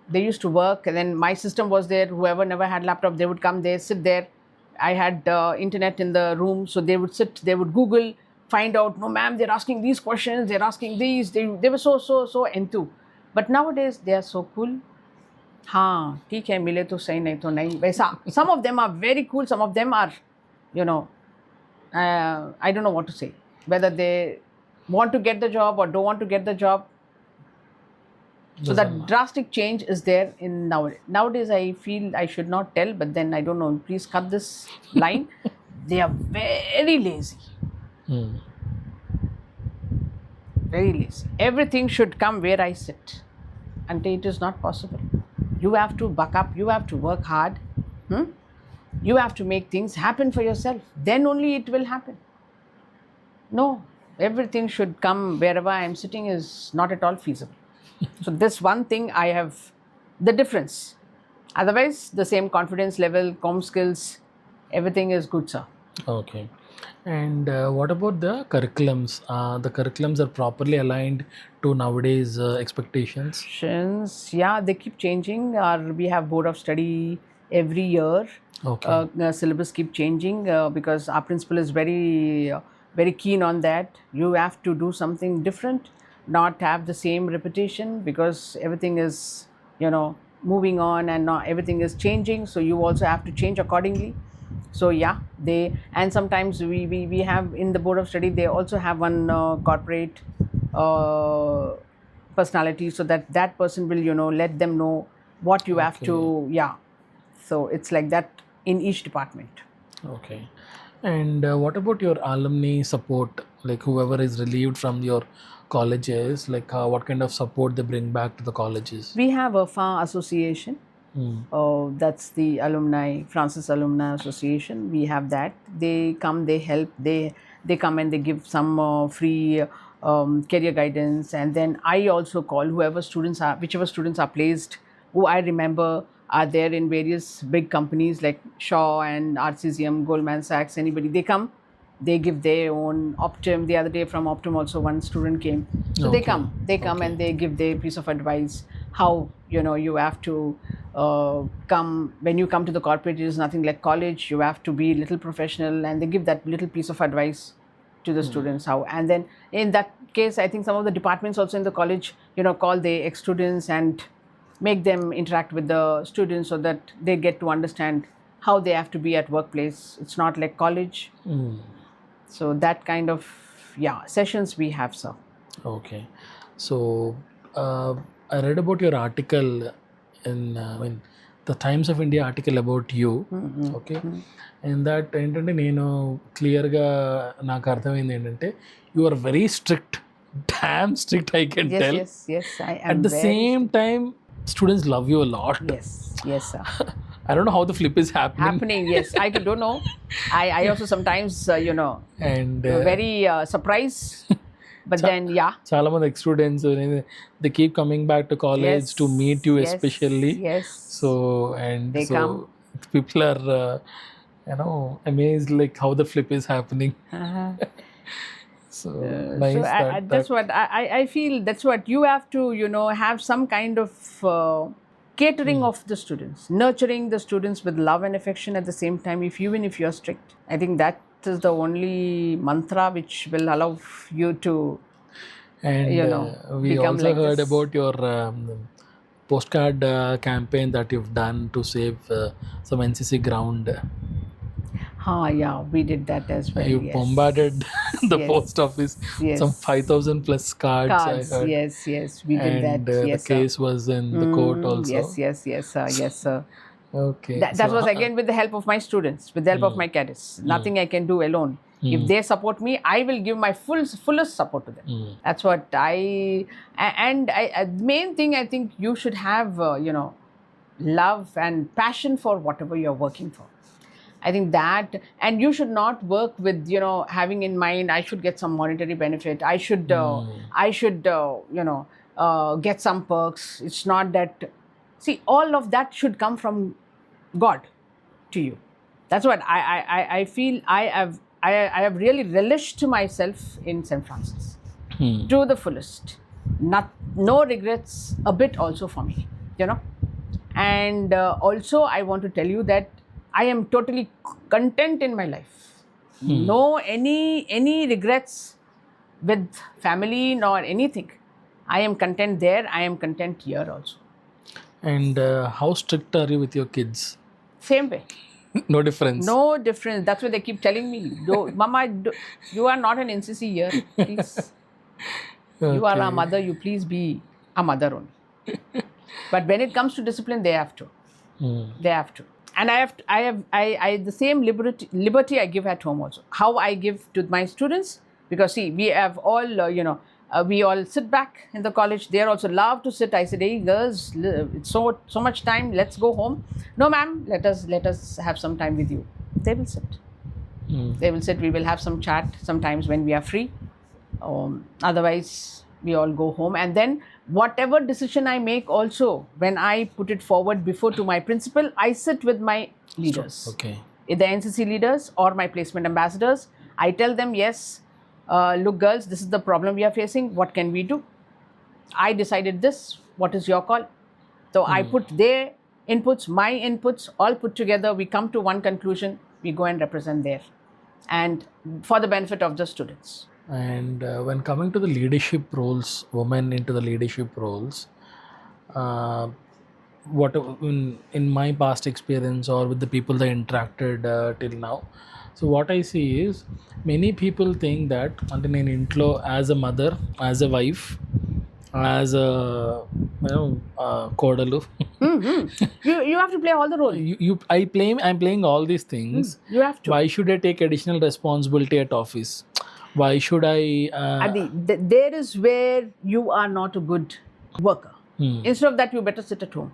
Speaker 2: they used to work, and then my system was there. Whoever never had laptop, they would come there, sit there. I had internet in the room, so they would sit, they would Google, find out, no ma'am, they're asking these questions, they're asking these. They were so enthused. But nowadays they are so cool. हाँ ठीक है, मिले तो सही, नहीं तो नहीं, वैसा. Some of them are very cool, some of them are, I don't know what to say, whether they want to get the job or don't want to get the job. So that drastic change is there in nowadays. I feel I should not tell, but then I don't know. Please cut this line. They are very lazy. Very lazy. Everything should come where I sit. And it is not possible. You have to buck up. You have to work hard. You have to make things happen for yourself. Then only it will happen. No, everything should come wherever I am sitting is not at all feasible. So this one thing I have the difference. Otherwise, the same confidence level, comm skills, everything is good, sir.
Speaker 1: Okay. And what about the curriculums? The curriculums are properly aligned to nowadays expectations?
Speaker 2: Yeah, they keep changing. We have board of study every year.
Speaker 1: Okay.
Speaker 2: The syllabus keep changing because our principal is very keen on that. You have to do something different, not have the same repetition, because everything is moving on and not everything is changing. So you also have to change accordingly. So yeah, and sometimes we have in the board of study, they also have one corporate personality, so that person will let them know what you have to. Yeah, so it's like that in each department.
Speaker 1: Okay. And what about your alumni support? Like whoever is relieved from your colleges, like what kind of support they bring back to the colleges?
Speaker 2: We have a FA association. That's the Alumni, Francis Alumni Association. We have that. They come, they help, they come and they give some free career guidance. And then I also call whichever students are placed, who I remember are there in various big companies like Shaw and RCCM, Goldman Sachs, anybody. They come, they give their own Optum. The other day from Optum also one student came. So they come and they give their piece of advice. How you have to come when you come to the corporate. It is nothing like college. You have to be a little professional, and they give that little piece of advice to the students. How, and then in that case, I think some of the departments also in the college call the ex-students and make them interact with the students so that they get to understand how they have to be at workplace. It's not like college. So that kind of sessions we have, sir.
Speaker 1: Okay. So I read about your article in the Times of India article about you. Okay. And that ఏంటంటే నేను క్లియర్గా నాకు అర్థమైంది ఏంటంటే you are very strict, damn strict, I can tell.
Speaker 2: Yes, I am.
Speaker 1: At the same time, students love you a lot.
Speaker 2: Yes, sir.
Speaker 1: I don't know how the flip is happening.
Speaker 2: Yes, I don't know. I also sometimes
Speaker 1: and
Speaker 2: very surprised. But then
Speaker 1: చాలా మంది ex students they keep coming back to college to meet you especially. So
Speaker 2: they come.
Speaker 1: People are amazed like how the flip is happening. So nice.
Speaker 2: So that's what I feel. That's what you have to have some kind of catering of the students, nurturing the students with love and affection at the same time. Even if you're strict, I think that is the only mantra which will allow you to
Speaker 1: we
Speaker 2: become
Speaker 1: also
Speaker 2: like
Speaker 1: heard
Speaker 2: this.
Speaker 1: about your postcard campaign that you've done to save some NCC ground.
Speaker 2: We did that as well.
Speaker 1: You bombarded the post office. Some 5,000 plus cards. I heard.
Speaker 2: Yes, we did that.
Speaker 1: The case was in the court also.
Speaker 2: Yes, sir.
Speaker 1: Okay.
Speaker 2: That was again with the help of my students, with the help of my cadets. Nothing I can do alone. If they support me, I will give my fullest support to them. That's what the main thing, I think you should have, love and passion for whatever you're working for. I think that, and you should not work with, having in mind, I should get some monetary benefit. I should get some perks. It's not that. See, all of that should come from God to you. That's what I feel. I have really relished myself in St. Francis to the fullest. No regrets a bit also for me, And also I want to tell you that I am totally content in my life. No any regrets with family nor anything. I am content there. I am content here also.
Speaker 1: And how strict are you with your kids?
Speaker 2: Same way.
Speaker 1: No difference.
Speaker 2: No difference. That's what they keep telling me. Mama, you are not an NCC here. Please. You are a mother. You please be a mother only. But when it comes to discipline, they have to. They have to. And I the same liberty I give at home also. How I give to my students, because see, we have all, we all sit back in the college. They also love to sit. I said, hey girls, it's so much time. Let's go home. No, ma'am, let us have some time with you. They will sit. They will sit. We will have some chat sometimes when we are free. Otherwise, we all go home. And then whatever decision I make also, when I put it forward before to my principal, I sit with my leaders.
Speaker 1: Okay.
Speaker 2: The NCC leaders or my placement ambassadors. I tell them, yes, look girls, this is the problem we are facing. What can we do? I decided this. What is your call? So I put their inputs, my inputs, all put together. We come to one conclusion. We go and represent there. And for the benefit of the students.
Speaker 1: And when coming to the leadership roles, women into the leadership roles, what in my past experience or with the people that interacted till now, so what I see is many people think that అంటే నేను ఇంట్లో as a mother, as a wife, as a కోడలు,
Speaker 2: You have to play all the roles.
Speaker 1: I'm playing all these things.
Speaker 2: You have to.
Speaker 1: Why should I take additional responsibility at office? Why should I
Speaker 2: Adi, there is where you are not a good worker. Instead of that, you better sit at home.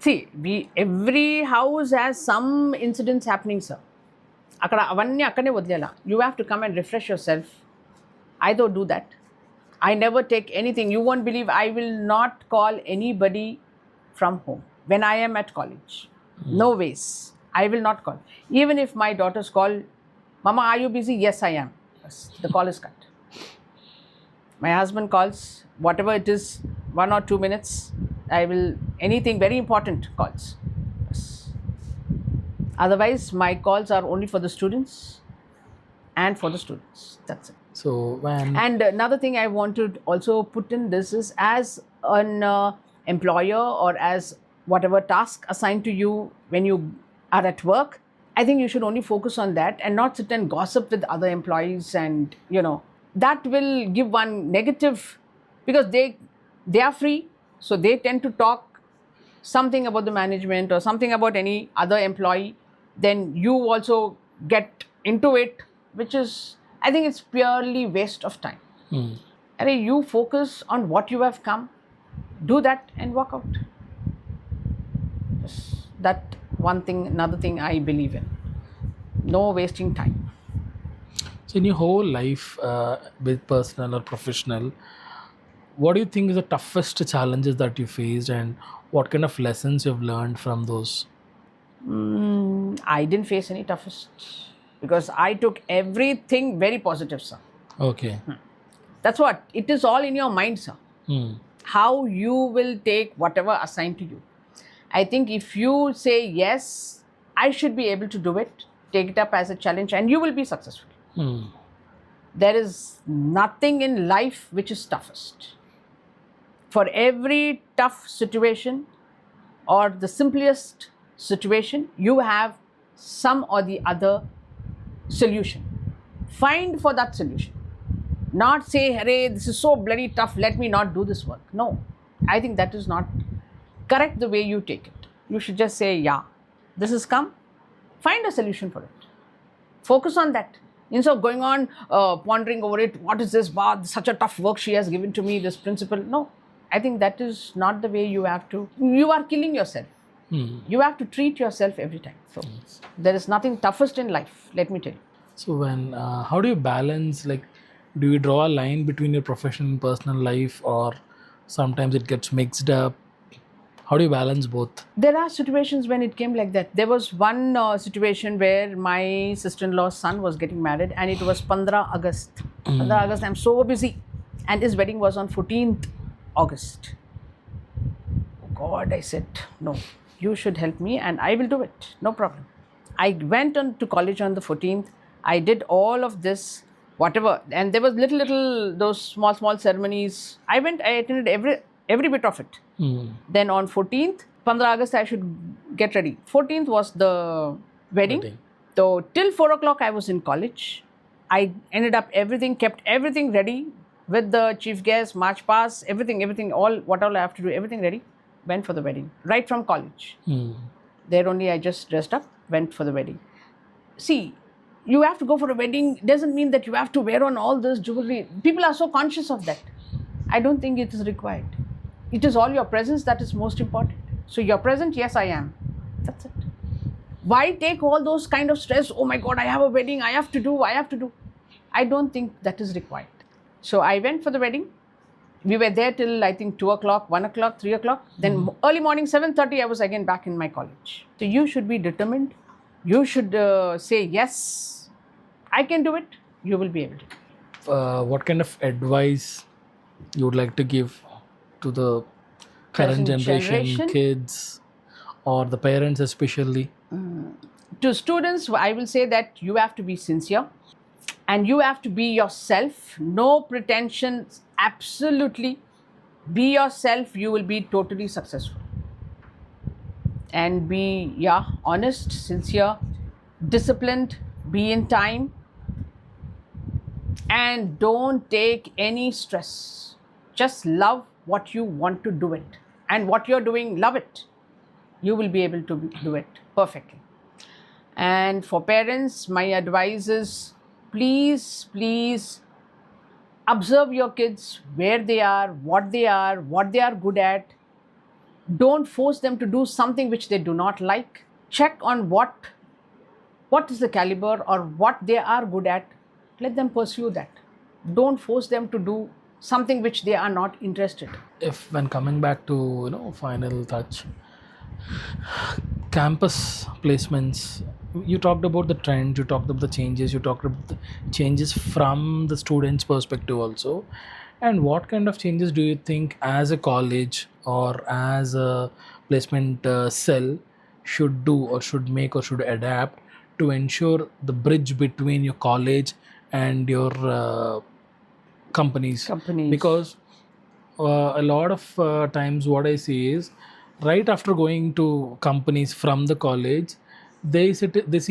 Speaker 2: See, every house has some incidents happening, sir. Avanni akkane vadlela. You have to come and refresh yourself. Either do that. I never take anything. You won't believe, I will not call anybody from home when I am at college. No ways. I will not call. Even if my daughters call, Mama, are you busy? Yes, I am. Yes, the call is cut. My husband calls, whatever it is, 1 or 2 minutes. I will, anything very important calls. Yes. Otherwise, my calls are only for the students and for the students. That's it.
Speaker 1: So when
Speaker 2: And another thing I want to also put in this is, as an employer or as whatever task assigned to you when you are at work, I think you should only focus on that and not sit and gossip with other employees, and that will give one negative, because they are free, so they tend to talk something about the management or something about any other employee. Then you also get into it, which is, I think it's purely waste of time. And you focus on what you have come, do that and walk out. Yes, that one thing. Another thing I believe in, no wasting time.
Speaker 1: So in your whole life, with personal or professional, what do you think is the toughest challenges that you faced, and what kind of lessons you've learned from those?
Speaker 2: I didn't face any toughest, because I took everything very positive, sir.
Speaker 1: Okay.
Speaker 2: That's what, it is all in your mind, sir. How you will take whatever assigned to you. I think if you say yes, I should be able to do it, take it up as a challenge, and you will be successful. There is nothing in life which is toughest. For every tough situation or the simplest situation, you have some or the other solution. Find for that solution. Not say, hey, this is so bloody tough, let me not do this work. No, I think that is not correct the way you take it. You should just say, yeah, this has come, find a solution for it. Focus on that. Instead of going on pondering over it, what is this? Wow, such a tough work she has given to me, this principal. No, I think that is not the way you have to. You are killing yourself. You have to treat yourself every time. So there is nothing toughest in life, let me tell you.
Speaker 1: So when how do you balance, like, do you draw a line between your professional and personal life, or sometimes it gets mixed up? How do you balance both?
Speaker 2: There are situations when it came like that. There was one situation where my sister-in-law's son was getting married, and it was 15 August. 15 August, I'm so busy. And his wedding was on 14th August. Oh God, I said, no, you should help me and I will do it. No problem. I went on to college on the 14th. I did all of this, whatever. And there was little, those small ceremonies. I attended every bit of it. Then on 14th, 15 August, I should get ready. 14th was the wedding. So till 4 o'clock, I was in college. I ended up kept everything ready. with the chief guest, march past, everything, what all I have to do, everything ready. Went for the wedding, right from college. There only I just dressed up, went for the wedding. See, you have to go for a wedding doesn't mean that you have to wear on all this jewelry. People are so conscious of that. I don't think it is required. It is all your presence that is most important. So you're present, yes, I am. That's it. Why take all those kind of stress? Oh my God, I have a wedding, I have to do. I don't think that is required. So I went for the wedding. We were there till I think 2 o'clock, 1 o'clock, 3 o'clock. Then early morning, 7:30, I was again back in my college. So you should be determined. You should say, yes, I can do it. You will be able to.
Speaker 1: What kind of advice you would like to give to the current
Speaker 2: Present
Speaker 1: generation, kids, or the parents especially?
Speaker 2: To students, I will say that you have to be sincere and you have to be yourself. No pretensions, absolutely. Be yourself, you will be totally successful. And be, honest, sincere, disciplined, be in time, and don't take any stress. Just love what you want to do it. And what you're doing, love it. You will be able to do it perfectly. And for parents, my advice is please observe your kids, where they are, what they are good at. Don't force them to do something which they do not like. Check on what is the caliber or what they are good at. Let them pursue that. Don't force them to do something which they are not interested.
Speaker 1: If when coming back to final touch, campus placements, you talked about the trends, you talked about the changes, you talked about the changes from the students' perspective also. And what kind of changes do you think as a college or as a placement cell should do or should make or should adapt to ensure the bridge between your college and your companies? Because a lot of times what I see is right after going to companies from the college, they see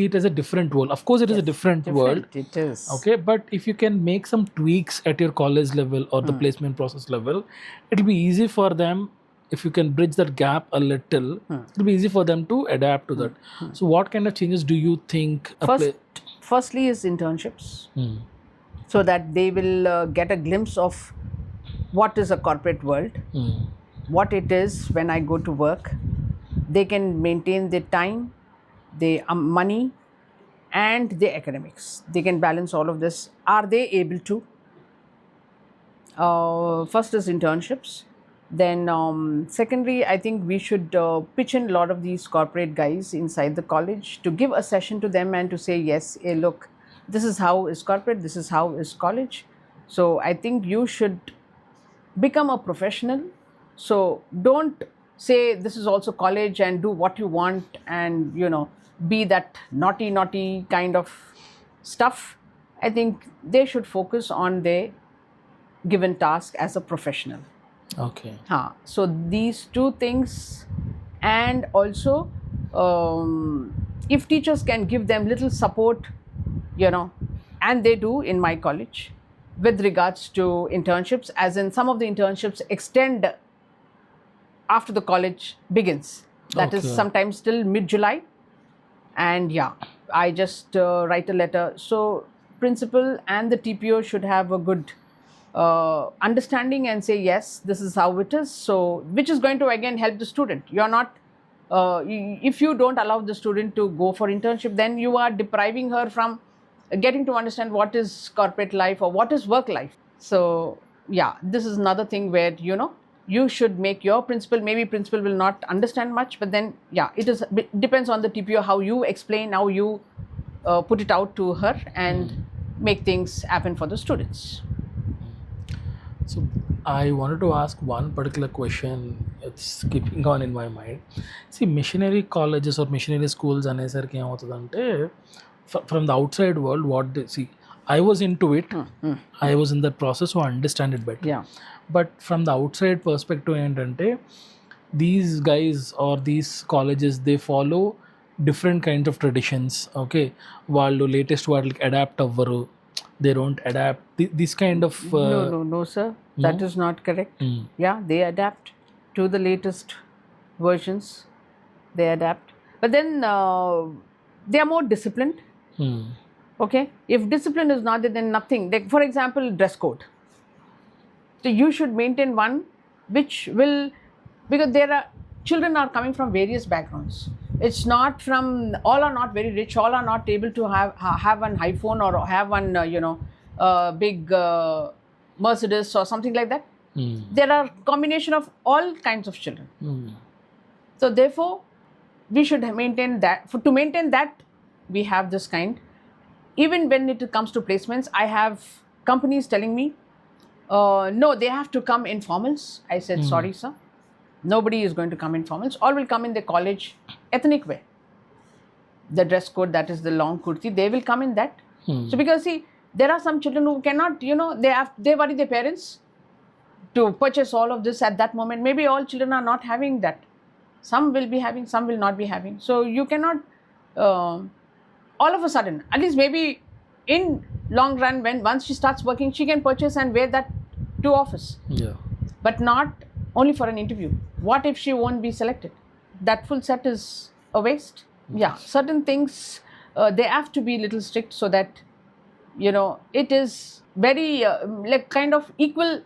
Speaker 1: it as a different world. Of course, it is a different world.
Speaker 2: It is.
Speaker 1: Okay, but if you can make some tweaks at your college level or the placement process level, it'll be easy for them. If you can bridge that gap a little, it'll be easy for them to adapt to that. So what kind of changes do you think?
Speaker 2: Firstly is internships. So that they will get a glimpse of what is a corporate world, what it is when I go to work. They can maintain their time, their money, and their academics. They can balance all of this. Are they able to? First is internships. Then secondly, I think we should pitch in a lot of these corporate guys inside the college to give a session to them and to say, yes, hey, look, this is how is corporate, this is how is college. So I think you should become a professional. So don't say this is also college and do what you want and be that naughty kind of stuff. I think they should focus on their given task as a professional.
Speaker 1: Okay.
Speaker 2: So these two things, and also if teachers can give them little support, and they do in my college with regards to internships, as in some of the internships extend after the college begins. That is sometimes till mid-July. And I just write a letter. So principal and the TPO should have a good understanding and say, yes, this is how it is. So which is going to again help the student. You're not, if you don't allow the student to go for internship, then you are depriving her from getting to understand what is corporate life or what is work life. So this is another thing where you should make your principal, maybe principal will not understand much, but then it depends on the TPO, how you explain, how you put it out to her and make things happen for the students.
Speaker 1: So I wanted to ask one particular question. It's keeping on in my mind. See, missionary colleges or missionary schools అనేసరికి ఏమవుతుందంటే from the outside world, what they see, I was into it. I was in that process, so I understand it better. But from the outside perspective ఏంటంటే these guys or these colleges, they follow different kinds of traditions. Okay, వాళ్ళు latest వాటికి adapt అవ్వరు. they don't adapt. This kind of
Speaker 2: No, sir. That is not correct. Yeah, they adapt to the latest versions. They adapt. But then they are more disciplined. Okay? If discipline is not there, then nothing. Like, for example, dress code. So you should maintain one which will, because children are coming from various backgrounds. It's not from, all are not very rich, all are not able to have an iPhone or have one, big Mercedes or something like that. There are combination of all kinds of children. So therefore, we should maintain that. To maintain that, we have this kind. Even when it comes to placements, I have companies telling me, no, they have to come in formals. I said, sorry, sir. Nobody is going to come in formals. All will come in the college ethnic wear. The dress code, that is the long kurti, they will come in that. So because see, there are some children who cannot, they worry their parents to purchase all of this at that moment. Maybe all children are not having that. Some will be having, some will not be having. So you cannot, all of a sudden, at least maybe in long run, once she starts working, she can purchase and wear that to office.
Speaker 1: Yeah.
Speaker 2: But not only for an interview. What if she won't be selected? That full set is a waste. Yeah, certain things, they have to be little strict so that, it is very like kind of equal,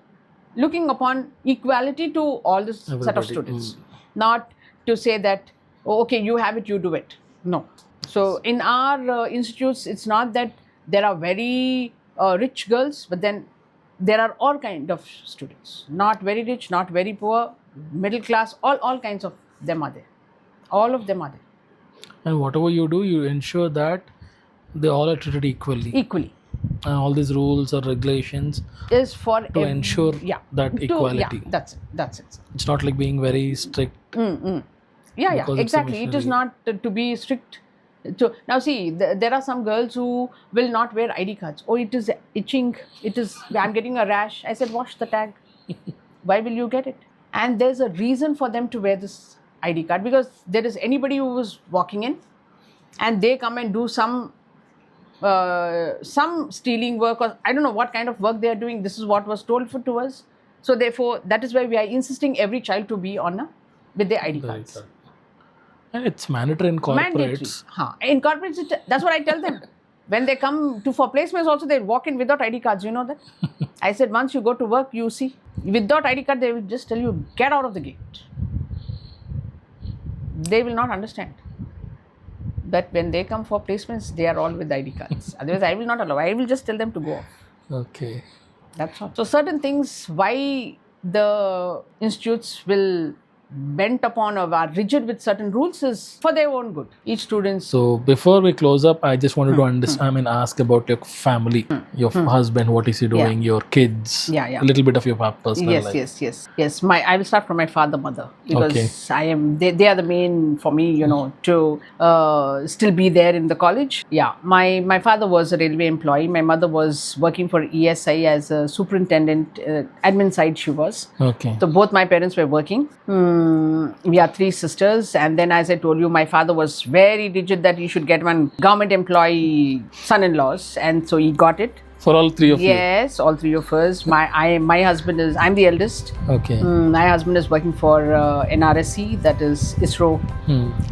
Speaker 2: looking upon equality to all this set of students. Not to say that, oh, okay, you have it, you do it. No. So in our institutes, it's not that there are very rich girls, but then there are all kind of students. Not very rich, not very poor, middle class, all kinds of them are there. All of them are there.
Speaker 1: And whatever you do, you ensure that they all are treated equally.
Speaker 2: Equally.
Speaker 1: And all these rules or regulations
Speaker 2: is for
Speaker 1: to ensure that equality.
Speaker 2: Yeah, that's it.
Speaker 1: It's not like being very strict.
Speaker 2: Yeah, exactly. It is not to be strict. So now see, there are some girls who will not wear ID cards. Oh, it is itching. I'm getting a rash. I said, wash the tag. Why will you get it? And there's a reason for them to wear this ID card, because there is anybody who is walking in and they come and do some stealing work, or I don't know what kind of work they are doing. This is what was told to us. So therefore, that is why we are insisting every child to be with their ID cards.
Speaker 1: And it's mandatory in corporates.
Speaker 2: In corporates, that's what I tell them. When they come for placements also, they walk in without ID cards, you know that? I said, once you go to work, you see. Without ID card, they will just tell you, get out of the gate. They will not understand. But when they come for placements, they are all with ID cards. Otherwise, I will not allow. I will just tell them to go off.
Speaker 1: Okay.
Speaker 2: That's all. So certain things, why the institutes will bent upon or are rigid with certain rules is for their own good. Each student.
Speaker 1: So before we close up, I just wanted to understand, ask about your family, your husband, what is he doing, your kids, a little bit of your personal life.
Speaker 2: Yes. I will start from my father, mother, because they are the main for me, to still be there in the college. Yeah, my father was a railway employee. My mother was working for ESI as a superintendent, admin side she was.
Speaker 1: Okay.
Speaker 2: So both my parents were working. We are 3 sisters, and then as I told you, my father was very rigid that he should get one government employee son-in-laws, and so he got it.
Speaker 1: For all 3 of you?
Speaker 2: Yes, all 3 of us. My husband I'm the eldest.
Speaker 1: Okay.
Speaker 2: My husband is working for NRSC, that is ISRO,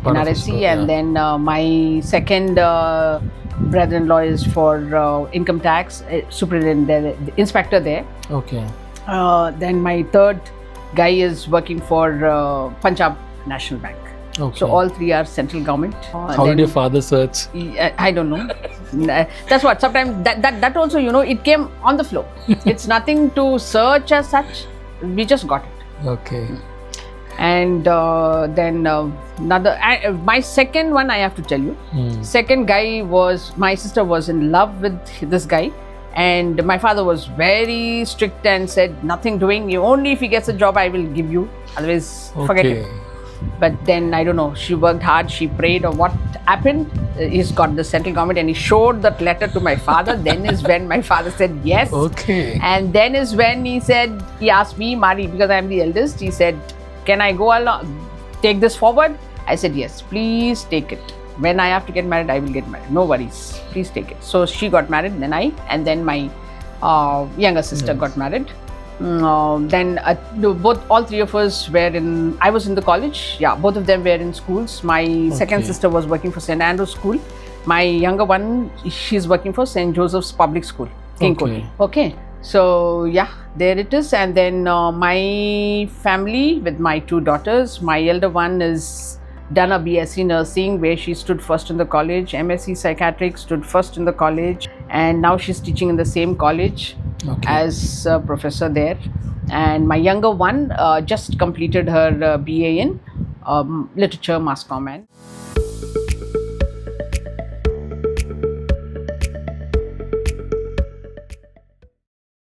Speaker 2: NRSC, and then my second brother-in-law is for income tax, superintendent there, the inspector there.
Speaker 1: Okay.
Speaker 2: Then my third guy is working for Punjab National Bank.
Speaker 1: Okay.
Speaker 2: So all 3 are central government.
Speaker 1: How did your father search?
Speaker 2: I don't know. That's what. Sometimes that also, it came on the flow. It's nothing to search as such. We just got it.
Speaker 1: Okay.
Speaker 2: And then my second one, I have to tell you. Second guy my sister was in love with this guy. And my father was very strict and said, nothing doing. Only if he gets a job, I will give you. Otherwise, forget it. But then, I don't know, she worked hard, she prayed, or what happened. He's got the central government and he showed that letter to my father. Then is when my father said yes.
Speaker 1: Okay.
Speaker 2: And then is when he asked me, Mari, because I'm the eldest, he said, can I go along, take this forward? I said, yes, please take it. When I have to get married, I will get married. No worries. Please take it. So she got married, and then my younger sister got married. Then all three of us were in. I was in the college. Yeah, both of them were in schools. My second sister was working for St. Andrew's School. My younger one, she's working for St. Joseph's Public School, King Koti. Okay. So yeah, there it is. And then my family with my two daughters. My elder one is done a BSc nursing, where she stood first in the college. MSc psychiatric, stood first in the college, and now she's teaching in the same college as a professor there. And my younger one just completed her BA in literature mass comm.